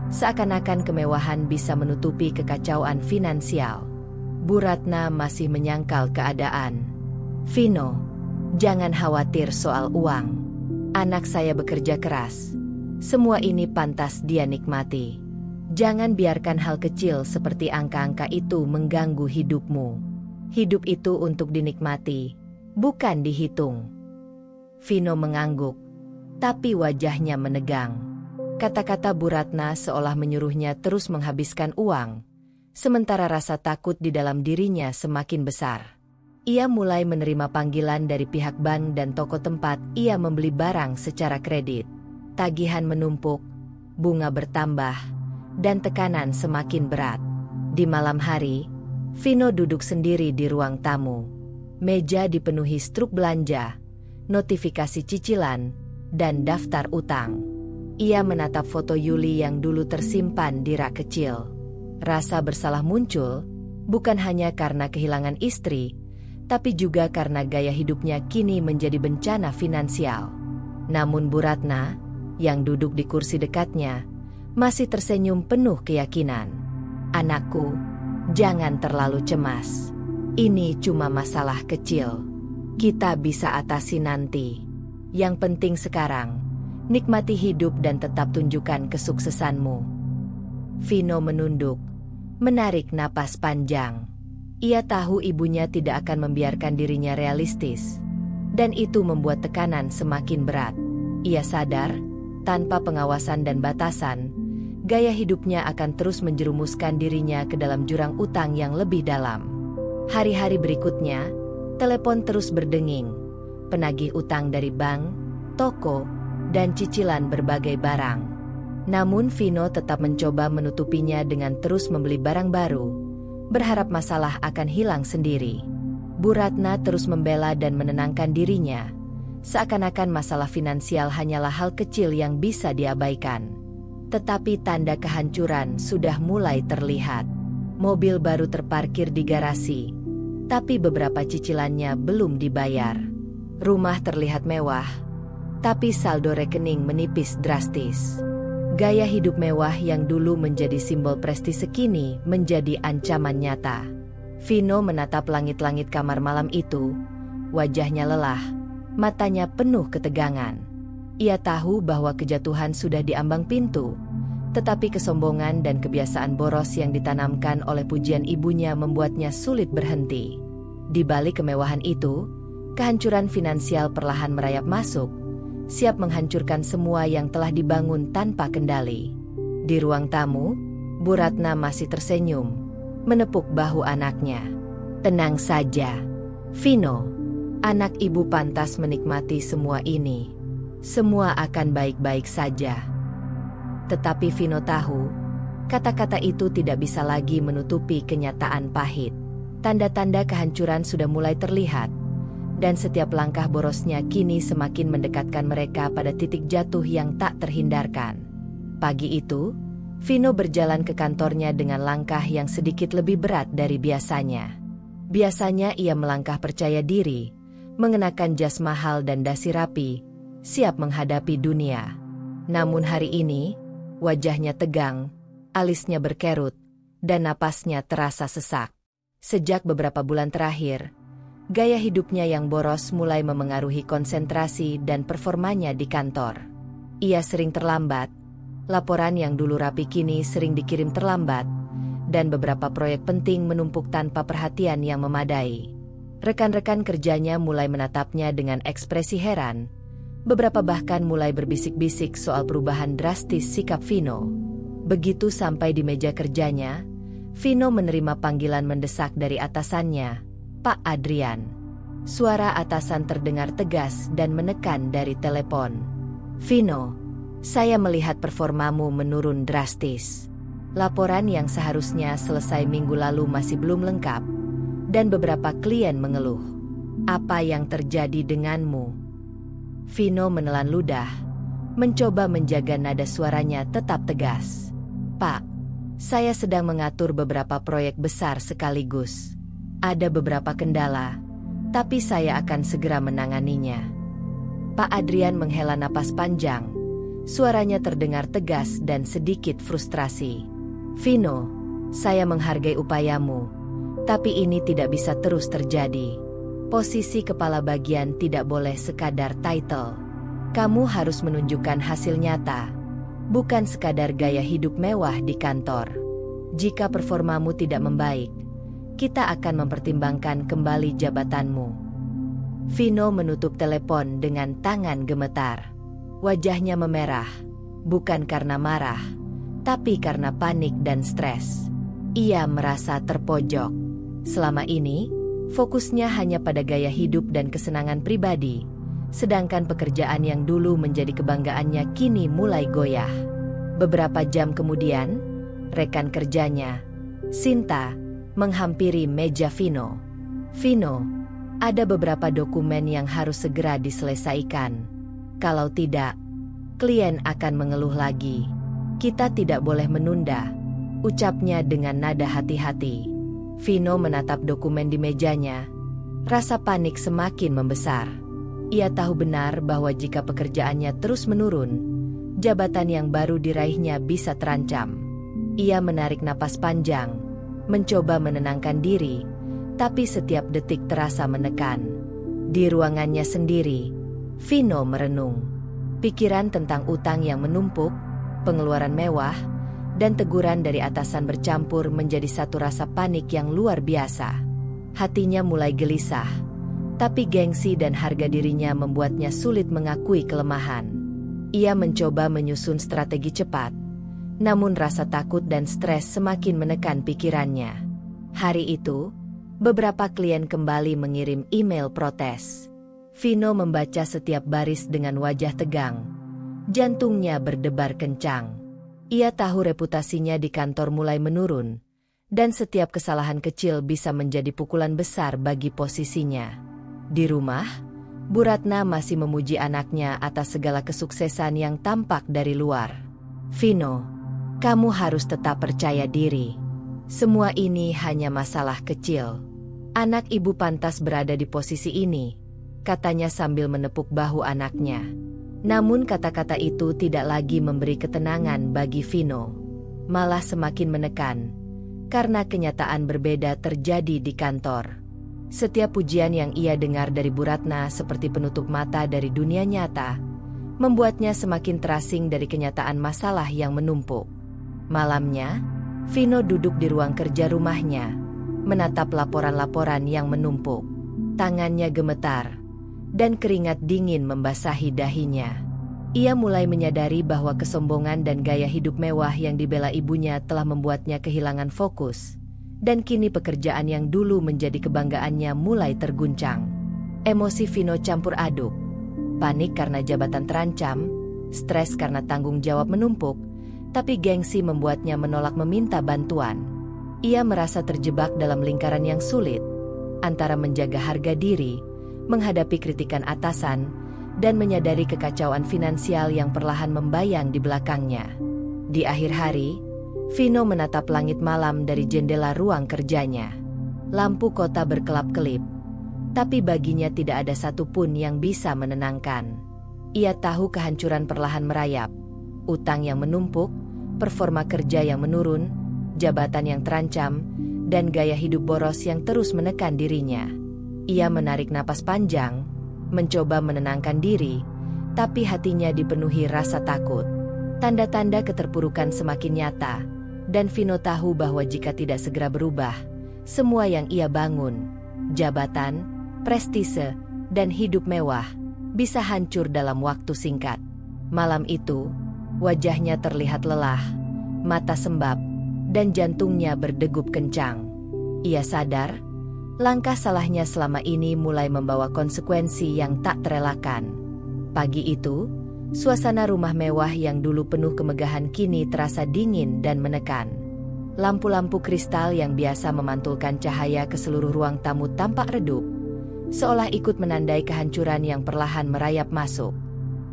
seakan-akan kemewahan bisa menutupi kekacauan finansial. Bu Ratna masih menyangkal keadaan. Vino, jangan khawatir soal uang. Anak saya bekerja keras. Semua ini pantas dia nikmati. Jangan biarkan hal kecil seperti angka-angka itu mengganggu hidupmu. Hidup itu untuk dinikmati, bukan dihitung. Vino mengangguk, tapi wajahnya menegang. Kata-kata Bu Ratna seolah menyuruhnya terus menghabiskan uang, sementara rasa takut di dalam dirinya semakin besar. Ia mulai menerima panggilan dari pihak bank dan toko tempat ia membeli barang secara kredit. Tagihan menumpuk, bunga bertambah, dan tekanan semakin berat. Di malam hari, Vino duduk sendiri di ruang tamu. Meja dipenuhi struk belanja, notifikasi cicilan, dan daftar utang. Ia menatap foto Yuli yang dulu tersimpan di rak kecil. Rasa bersalah muncul, bukan hanya karena kehilangan istri, tapi juga karena gaya hidupnya kini menjadi bencana finansial. Namun Bu Ratna, yang duduk di kursi dekatnya, masih tersenyum penuh keyakinan. Anakku, jangan terlalu cemas. Ini cuma masalah kecil. Kita bisa atasi nanti. Yang penting sekarang, nikmati hidup dan tetap tunjukkan kesuksesanmu. Vino menunduk, menarik napas panjang. Ia tahu ibunya tidak akan membiarkan dirinya realistis, dan itu membuat tekanan semakin berat. Ia sadar, tanpa pengawasan dan batasan, gaya hidupnya akan terus menjerumuskan dirinya ke dalam jurang utang yang lebih dalam. Hari-hari berikutnya, telepon terus berdenging, penagih utang dari bank, toko, dan cicilan berbagai barang. Namun Vino tetap mencoba menutupinya dengan terus membeli barang baru, berharap masalah akan hilang sendiri. Bu Ratna terus membela dan menenangkan dirinya, seakan-akan masalah finansial hanyalah hal kecil yang bisa diabaikan. Tetapi tanda kehancuran sudah mulai terlihat. Mobil baru terparkir di garasi, tapi beberapa cicilannya belum dibayar. Rumah terlihat mewah, tapi saldo rekening menipis drastis. Gaya hidup mewah yang dulu menjadi simbol prestise kini menjadi ancaman nyata. Vino menatap langit-langit kamar malam itu, wajahnya lelah, matanya penuh ketegangan. Ia tahu bahwa kejatuhan sudah diambang pintu, tetapi kesombongan dan kebiasaan boros yang ditanamkan oleh pujian ibunya membuatnya sulit berhenti. Di balik kemewahan itu, kehancuran finansial perlahan merayap masuk, siap menghancurkan semua yang telah dibangun tanpa kendali. Di ruang tamu, Bu Ratna masih tersenyum, menepuk bahu anaknya. Tenang saja, Vino. Anak ibu pantas menikmati semua ini. Semua akan baik-baik saja. Tetapi Vino tahu, kata-kata itu tidak bisa lagi menutupi kenyataan pahit. Tanda-tanda kehancuran sudah mulai terlihat, dan setiap langkah borosnya kini semakin mendekatkan mereka pada titik jatuh yang tak terhindarkan. Pagi itu, Vino berjalan ke kantornya dengan langkah yang sedikit lebih berat dari biasanya. Biasanya ia melangkah percaya diri, mengenakan jas mahal dan dasi rapi, siap menghadapi dunia. Namun hari ini, wajahnya tegang, alisnya berkerut, dan napasnya terasa sesak. Sejak beberapa bulan terakhir, gaya hidupnya yang boros mulai memengaruhi konsentrasi dan performanya di kantor. Ia sering terlambat, laporan yang dulu rapi kini sering dikirim terlambat, dan beberapa proyek penting menumpuk tanpa perhatian yang memadai. Rekan-rekan kerjanya mulai menatapnya dengan ekspresi heran. Beberapa bahkan mulai berbisik-bisik soal perubahan drastis sikap Vino. Begitu sampai di meja kerjanya, Vino menerima panggilan mendesak dari atasannya, Pak Adrian. Suara atasan terdengar tegas dan menekan dari telepon. Vino, Saya melihat performamu menurun drastis. Laporan yang seharusnya selesai minggu lalu masih belum lengkap, dan beberapa klien mengeluh. Apa yang terjadi denganmu? Vino menelan ludah, mencoba menjaga nada suaranya tetap tegas. Pak, saya sedang mengatur beberapa proyek besar sekaligus. Ada beberapa kendala, tapi saya akan segera menanganinya. Pak Adrian menghela napas panjang. Suaranya terdengar tegas dan sedikit frustrasi. Vino, saya menghargai upayamu, tapi ini tidak bisa terus terjadi. Posisi kepala bagian tidak boleh sekadar title. Kamu harus menunjukkan hasil nyata, bukan sekadar gaya hidup mewah di kantor. Jika performamu tidak membaik, kita akan mempertimbangkan kembali jabatanmu. Vino menutup telepon dengan tangan gemetar. Wajahnya memerah, bukan karena marah, tapi karena panik dan stres. Ia merasa terpojok. Selama ini, fokusnya hanya pada gaya hidup dan kesenangan pribadi, sedangkan pekerjaan yang dulu menjadi kebanggaannya kini mulai goyah. Beberapa jam kemudian, rekan kerjanya, Sinta, menghampiri meja Vino. Vino, ada beberapa dokumen yang harus segera diselesaikan. Kalau tidak, klien akan mengeluh lagi. Kita tidak boleh menunda, ucapnya dengan nada hati-hati. Vino menatap dokumen di mejanya. Rasa panik semakin membesar. Ia tahu benar bahwa jika pekerjaannya terus menurun, jabatan yang baru diraihnya bisa terancam. Ia menarik napas panjang, mencoba menenangkan diri, tapi setiap detik terasa menekan. Di ruangannya sendiri, Vino merenung. Pikiran tentang utang yang menumpuk, pengeluaran mewah, dan teguran dari atasan bercampur menjadi satu rasa panik yang luar biasa. Hatinya mulai gelisah, tapi gengsi dan harga dirinya membuatnya sulit mengakui kelemahan. Ia mencoba menyusun strategi cepat, namun rasa takut dan stres semakin menekan pikirannya. Hari itu, beberapa klien kembali mengirim email protes. Vino membaca setiap baris dengan wajah tegang. Jantungnya berdebar kencang. Ia tahu reputasinya di kantor mulai menurun, dan setiap kesalahan kecil bisa menjadi pukulan besar bagi posisinya. Di rumah, Bu Ratna masih memuji anaknya atas segala kesuksesan yang tampak dari luar. Vino, kamu harus tetap percaya diri. Semua ini hanya masalah kecil. Anak ibu pantas berada di posisi ini, katanya sambil menepuk bahu anaknya. Namun kata-kata itu tidak lagi memberi ketenangan bagi Vino. Malah semakin menekan, karena kenyataan berbeda terjadi di kantor. Setiap pujian yang ia dengar dari Bu Ratna seperti penutup mata dari dunia nyata, membuatnya semakin terasing dari kenyataan masalah yang menumpuk. Malamnya, Vino duduk di ruang kerja rumahnya, menatap laporan-laporan yang menumpuk. Tangannya gemetar, dan keringat dingin membasahi dahinya. Ia mulai menyadari bahwa kesombongan dan gaya hidup mewah yang dibela ibunya telah membuatnya kehilangan fokus, dan kini pekerjaan yang dulu menjadi kebanggaannya mulai terguncang. Emosi Vino campur aduk, panik karena jabatan terancam, stres karena tanggung jawab menumpuk, tapi gengsi membuatnya menolak meminta bantuan. Ia merasa terjebak dalam lingkaran yang sulit, antara menjaga harga diri, menghadapi kritikan atasan, dan menyadari kekacauan finansial yang perlahan membayang di belakangnya. Di akhir hari, Vino menatap langit malam dari jendela ruang kerjanya. Lampu kota berkelap-kelip, tapi baginya tidak ada satupun yang bisa menenangkan. Ia tahu kehancuran perlahan merayap, utang yang menumpuk, performa kerja yang menurun, jabatan yang terancam, dan gaya hidup boros yang terus menekan dirinya. Ia menarik napas panjang, mencoba menenangkan diri, tapi hatinya dipenuhi rasa takut. Tanda-tanda keterpurukan semakin nyata, dan Vino tahu bahwa jika tidak segera berubah, semua yang ia bangun, jabatan, prestise, dan hidup mewah, bisa hancur dalam waktu singkat. Malam itu, wajahnya terlihat lelah, mata sembab, dan jantungnya berdegup kencang. Ia sadar, langkah salahnya selama ini mulai membawa konsekuensi yang tak terelakkan. Pagi itu, Suasana rumah mewah yang dulu penuh kemegahan kini terasa dingin dan menekan. Lampu-lampu kristal yang biasa memantulkan cahaya ke seluruh ruang tamu tampak redup, seolah ikut menandai kehancuran yang perlahan merayap masuk.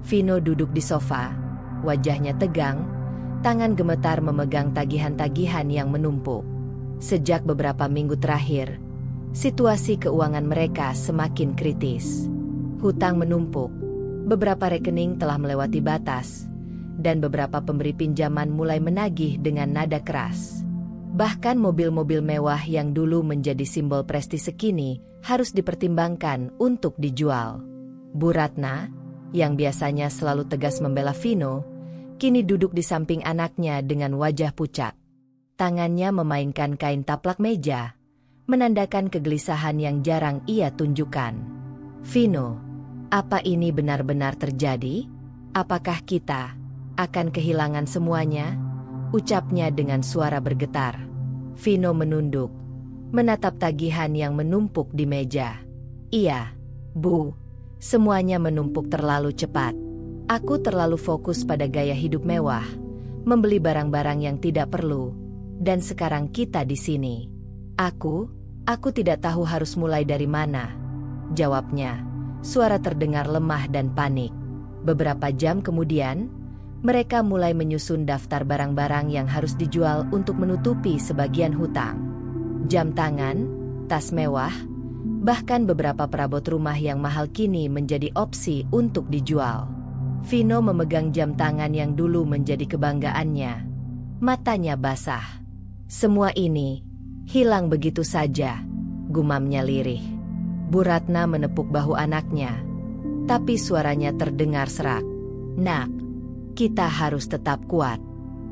Vino duduk di sofa, wajahnya tegang, tangan gemetar memegang tagihan-tagihan yang menumpuk. Sejak beberapa minggu terakhir, situasi keuangan mereka semakin kritis. Hutang menumpuk, beberapa rekening telah melewati batas, dan beberapa pemberi pinjaman mulai menagih dengan nada keras. Bahkan mobil-mobil mewah yang dulu menjadi simbol prestise kini harus dipertimbangkan untuk dijual. Bu Ratna, yang biasanya selalu tegas membela Vino, kini duduk di samping anaknya dengan wajah pucat. Tangannya memainkan kain taplak meja, menandakan kegelisahan yang jarang ia tunjukkan. Vino, apa ini benar-benar terjadi? Apakah kita akan kehilangan semuanya? Ucapnya dengan suara bergetar. Vino menunduk, menatap tagihan yang menumpuk di meja. Iya, Bu, semuanya menumpuk terlalu cepat. Aku terlalu fokus pada gaya hidup mewah, membeli barang-barang yang tidak perlu, dan sekarang kita di sini. Aku tidak tahu harus mulai dari mana. Jawabnya, suara terdengar lemah dan panik. Beberapa jam kemudian, mereka mulai menyusun daftar barang-barang yang harus dijual untuk menutupi sebagian hutang. Jam tangan, tas mewah, bahkan beberapa perabot rumah yang mahal kini menjadi opsi untuk dijual. Vino memegang jam tangan yang dulu menjadi kebanggaannya. Matanya basah. Semua ini hilang begitu saja, gumamnya lirih. Bu Ratna menepuk bahu anaknya, tapi suaranya terdengar serak. Nak, kita harus tetap kuat.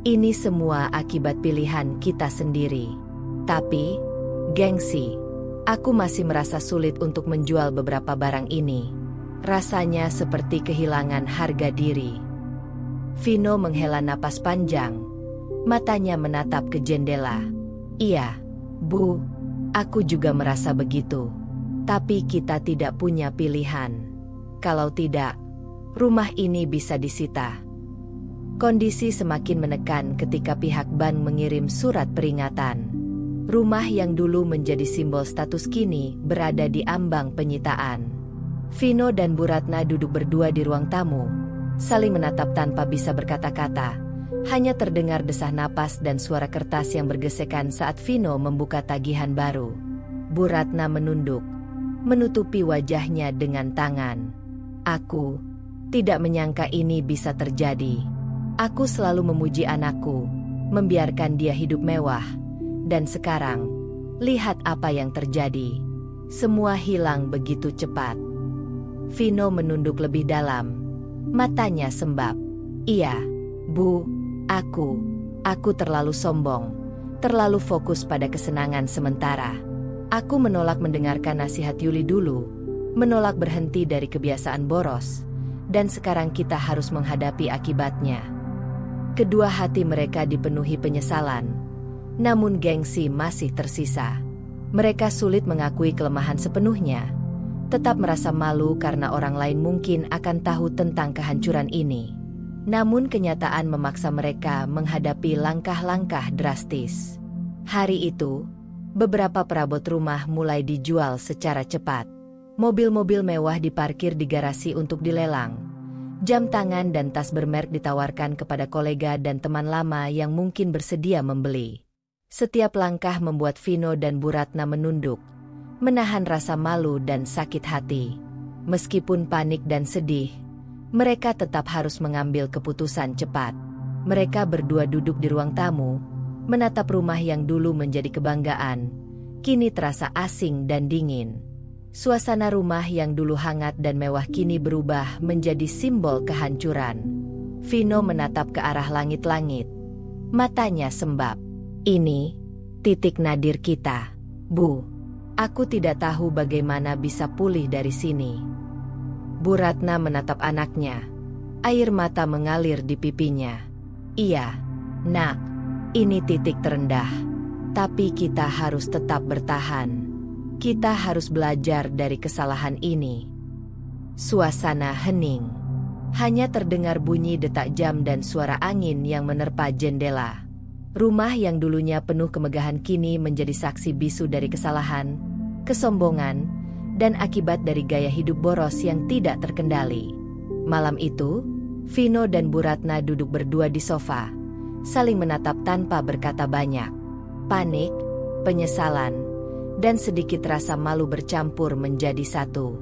Ini semua akibat pilihan kita sendiri. Tapi, gengsi, aku masih merasa sulit untuk menjual beberapa barang ini. Rasanya seperti kehilangan harga diri. Vino menghela napas panjang. Matanya menatap ke jendela. Iya, Bu, aku juga merasa begitu. Tapi kita tidak punya pilihan. Kalau tidak, rumah ini bisa disita. Kondisi semakin menekan ketika pihak bank mengirim surat peringatan. Rumah yang dulu menjadi simbol status kini berada di ambang penyitaan. Vino dan Bu Ratna duduk berdua di ruang tamu, saling menatap tanpa bisa berkata-kata. Hanya terdengar desah napas dan suara kertas yang bergesekan saat Vino membuka tagihan baru. Bu Ratna menunduk, menutupi wajahnya dengan tangan. Aku tidak menyangka ini bisa terjadi. Aku selalu memuji anakku, membiarkan dia hidup mewah. Dan sekarang, lihat apa yang terjadi. Semua hilang begitu cepat. Vino menunduk lebih dalam. Matanya sembab. Iya, Bu, aku terlalu sombong. Terlalu fokus pada kesenangan sementara. Aku menolak mendengarkan nasihat Yuli dulu. Menolak berhenti dari kebiasaan boros. Dan sekarang kita harus menghadapi akibatnya. Kedua hati mereka dipenuhi penyesalan. Namun gengsi masih tersisa. Mereka sulit mengakui kelemahan sepenuhnya. Tetap merasa malu karena orang lain mungkin akan tahu tentang kehancuran ini. Namun kenyataan memaksa mereka menghadapi langkah-langkah drastis. Hari itu, beberapa perabot rumah mulai dijual secara cepat. Mobil-mobil mewah diparkir di garasi untuk dilelang. Jam tangan dan tas bermerek ditawarkan kepada kolega dan teman lama yang mungkin bersedia membeli. Setiap langkah membuat Vino dan Bu Ratna menunduk, menahan rasa malu dan sakit hati. Meskipun panik dan sedih, mereka tetap harus mengambil keputusan cepat. Mereka berdua duduk di ruang tamu, menatap rumah yang dulu menjadi kebanggaan, kini terasa asing dan dingin. Suasana rumah yang dulu hangat dan mewah kini berubah menjadi simbol kehancuran. Vino menatap ke arah langit-langit. Matanya sembab. Ini titik nadir kita, Bu. Aku tidak tahu bagaimana bisa pulih dari sini. Bu Ratna menatap anaknya. Air mata mengalir di pipinya. Iya, Nak, ini titik terendah. Tapi kita harus tetap bertahan. Kita harus belajar dari kesalahan ini. Suasana hening. Hanya terdengar bunyi detak jam dan suara angin yang menerpa jendela. Rumah yang dulunya penuh kemegahan kini menjadi saksi bisu dari kesalahan, kesombongan, dan akibat dari gaya hidup boros yang tidak terkendali. Malam itu, Vino dan Bu Ratna duduk berdua di sofa, saling menatap tanpa berkata banyak. Panik, penyesalan, dan sedikit rasa malu bercampur menjadi satu.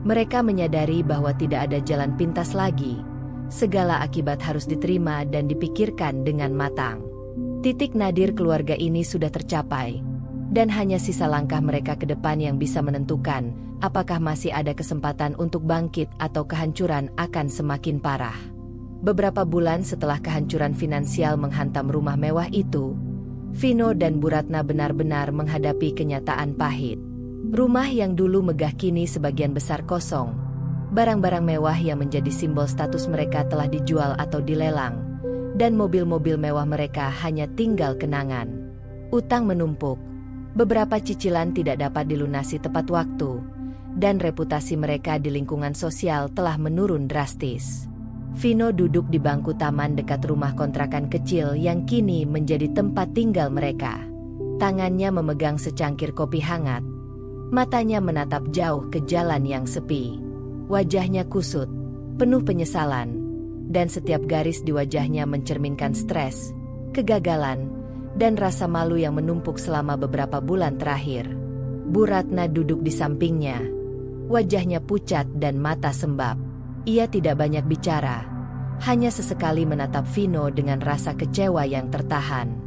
Mereka menyadari bahwa tidak ada jalan pintas lagi. Segala akibat harus diterima dan dipikirkan dengan matang. Titik nadir keluarga ini sudah tercapai, dan hanya sisa langkah mereka ke depan yang bisa menentukan apakah masih ada kesempatan untuk bangkit atau kehancuran akan semakin parah. Beberapa bulan setelah kehancuran finansial menghantam rumah mewah itu, Vino dan Bu Ratna benar-benar menghadapi kenyataan pahit. Rumah yang dulu megah kini sebagian besar kosong. Barang-barang mewah yang menjadi simbol status mereka telah dijual atau dilelang, dan mobil-mobil mewah mereka hanya tinggal kenangan. Utang menumpuk, beberapa cicilan tidak dapat dilunasi tepat waktu, dan reputasi mereka di lingkungan sosial telah menurun drastis. Vino duduk di bangku taman dekat rumah kontrakan kecil yang kini menjadi tempat tinggal mereka. Tangannya memegang secangkir kopi hangat. Matanya menatap jauh ke jalan yang sepi. Wajahnya kusut, penuh penyesalan, dan setiap garis di wajahnya mencerminkan stres, kegagalan, dan rasa malu yang menumpuk selama beberapa bulan terakhir. Bu Ratna duduk di sampingnya. Wajahnya pucat dan mata sembab. Ia tidak banyak bicara, hanya sesekali menatap Vino dengan rasa kecewa yang tertahan.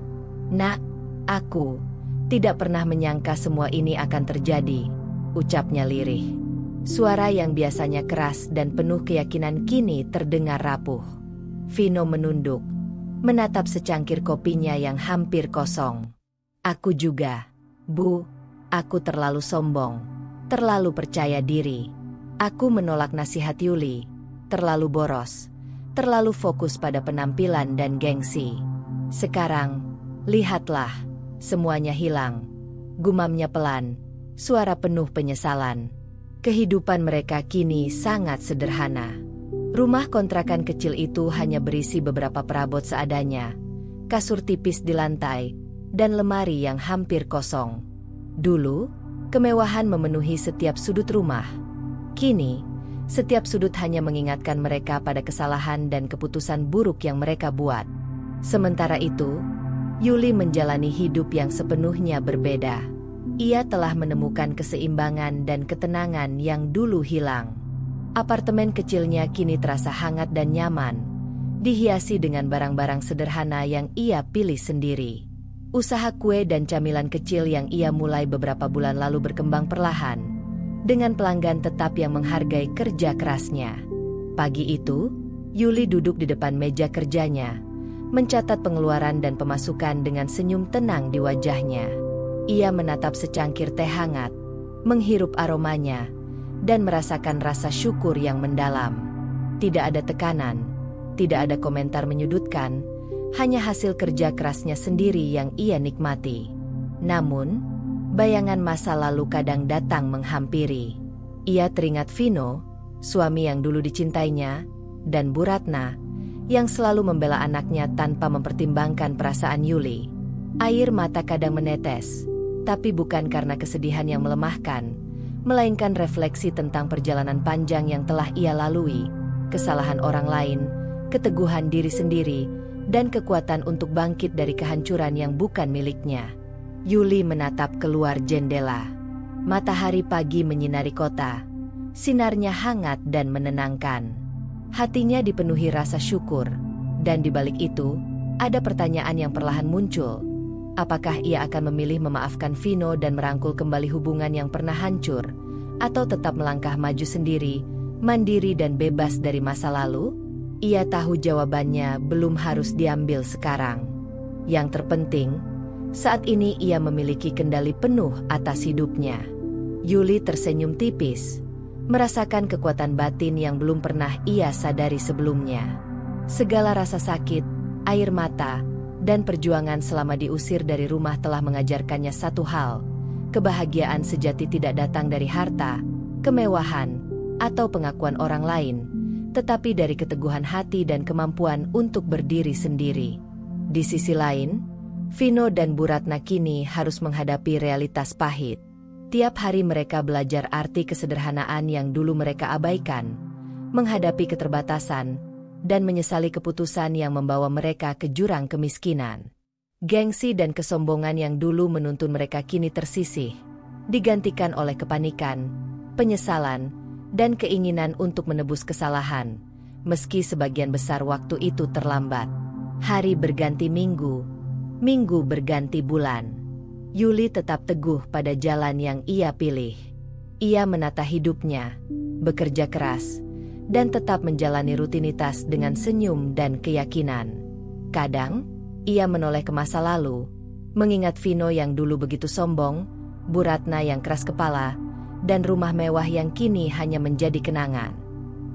"Nak, aku tidak pernah menyangka semua ini akan terjadi," ucapnya lirih. Suara yang biasanya keras dan penuh keyakinan kini terdengar rapuh. Vino menunduk, menatap secangkir kopinya yang hampir kosong. "Aku juga, Bu. Aku terlalu sombong, terlalu percaya diri. Aku menolak nasihat Yuli, terlalu boros, terlalu fokus pada penampilan dan gengsi. Sekarang, lihatlah, semuanya hilang." Gumamnya pelan, suara penuh penyesalan. Kehidupan mereka kini sangat sederhana. Rumah kontrakan kecil itu hanya berisi beberapa perabot seadanya, kasur tipis di lantai, dan lemari yang hampir kosong. Dulu, kemewahan memenuhi setiap sudut rumah. Kini, setiap sudut hanya mengingatkan mereka pada kesalahan dan keputusan buruk yang mereka buat. Sementara itu, Yuli menjalani hidup yang sepenuhnya berbeda. Ia telah menemukan keseimbangan dan ketenangan yang dulu hilang. Apartemen kecilnya kini terasa hangat dan nyaman, dihiasi dengan barang-barang sederhana yang ia pilih sendiri. Usaha kue dan camilan kecil yang ia mulai beberapa bulan lalu berkembang perlahan, dengan pelanggan tetap yang menghargai kerja kerasnya. Pagi itu, Yuli duduk di depan meja kerjanya, mencatat pengeluaran dan pemasukan dengan senyum tenang di wajahnya. Ia menatap secangkir teh hangat, menghirup aromanya, dan merasakan rasa syukur yang mendalam. Tidak ada tekanan, tidak ada komentar menyudutkan, hanya hasil kerja kerasnya sendiri yang ia nikmati. Namun, bayangan masa lalu kadang datang menghampiri. Ia teringat Vino, suami yang dulu dicintainya, dan Bu Ratna, yang selalu membela anaknya tanpa mempertimbangkan perasaan Yuli. Air mata kadang menetes, tapi bukan karena kesedihan yang melemahkan, melainkan refleksi tentang perjalanan panjang yang telah ia lalui, kesalahan orang lain, keteguhan diri sendiri, dan kekuatan untuk bangkit dari kehancuran yang bukan miliknya. Yuli menatap keluar jendela. Matahari pagi menyinari kota. Sinarnya hangat dan menenangkan. Hatinya dipenuhi rasa syukur, dan di balik itu, ada pertanyaan yang perlahan muncul. Apakah ia akan memilih memaafkan Vino dan merangkul kembali hubungan yang pernah hancur, atau tetap melangkah maju sendiri, mandiri dan bebas dari masa lalu? Ia tahu jawabannya belum harus diambil sekarang. Yang terpenting, saat ini ia memiliki kendali penuh atas hidupnya. Yuli tersenyum tipis, merasakan kekuatan batin yang belum pernah ia sadari sebelumnya. Segala rasa sakit, air mata, dan perjuangan selama diusir dari rumah telah mengajarkannya satu hal: kebahagiaan sejati tidak datang dari harta, kemewahan, atau pengakuan orang lain, tetapi dari keteguhan hati dan kemampuan untuk berdiri sendiri. Di sisi lain, Vino dan Bu Ratna kini harus menghadapi realitas pahit. Tiap hari mereka belajar arti kesederhanaan yang dulu mereka abaikan, menghadapi keterbatasan, dan menyesali keputusan yang membawa mereka ke jurang kemiskinan. Gengsi dan kesombongan yang dulu menuntun mereka kini tersisih, digantikan oleh kepanikan, penyesalan, dan keinginan untuk menebus kesalahan, meski sebagian besar waktu itu terlambat. Hari berganti minggu, minggu berganti bulan. Yuli tetap teguh pada jalan yang ia pilih. Ia menata hidupnya, bekerja keras, dan tetap menjalani rutinitas dengan senyum dan keyakinan. Kadang, ia menoleh ke masa lalu, mengingat Vino yang dulu begitu sombong, Bu Ratna yang keras kepala, dan rumah mewah yang kini hanya menjadi kenangan.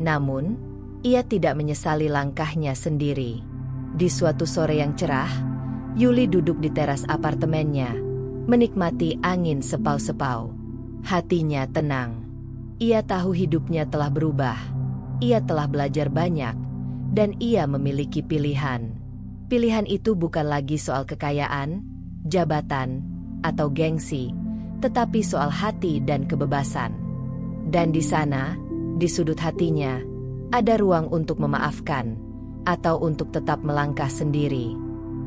Namun, ia tidak menyesali langkahnya sendiri. Di suatu sore yang cerah, Yuli duduk di teras apartemennya, menikmati angin sepau-sepau. Hatinya tenang. Ia tahu hidupnya telah berubah. Ia telah belajar banyak, dan ia memiliki pilihan. Pilihan itu bukan lagi soal kekayaan, jabatan, atau gengsi, tetapi soal hati dan kebebasan. Dan di sana, di sudut hatinya, ada ruang untuk memaafkan, atau untuk tetap melangkah sendiri.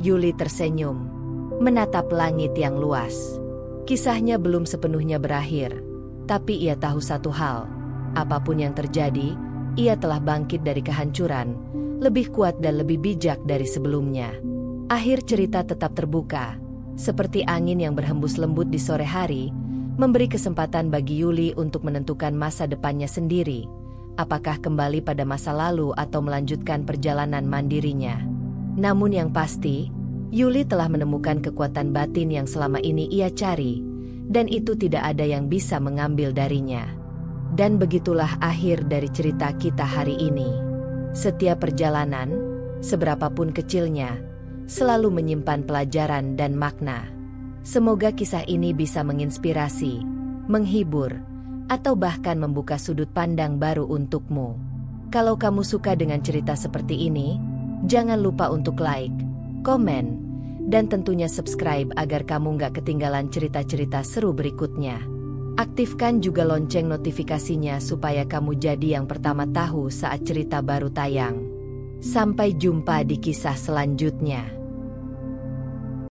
Yuli tersenyum, menatap langit yang luas. Kisahnya belum sepenuhnya berakhir, tapi ia tahu satu hal, apapun yang terjadi, ia telah bangkit dari kehancuran, lebih kuat dan lebih bijak dari sebelumnya. Akhir cerita tetap terbuka, seperti angin yang berhembus lembut di sore hari, memberi kesempatan bagi Yuli untuk menentukan masa depannya sendiri, apakah kembali pada masa lalu atau melanjutkan perjalanan mandirinya. Namun yang pasti, Yuli telah menemukan kekuatan batin yang selama ini ia cari, dan itu tidak ada yang bisa mengambil darinya. Dan begitulah akhir dari cerita kita hari ini. Setiap perjalanan, seberapapun kecilnya, selalu menyimpan pelajaran dan makna. Semoga kisah ini bisa menginspirasi, menghibur, atau bahkan membuka sudut pandang baru untukmu. Kalau kamu suka dengan cerita seperti ini, jangan lupa untuk like, komen, dan tentunya subscribe agar kamu nggak ketinggalan cerita-cerita seru berikutnya. Aktifkan juga lonceng notifikasinya supaya kamu jadi yang pertama tahu saat cerita baru tayang. Sampai jumpa di kisah selanjutnya.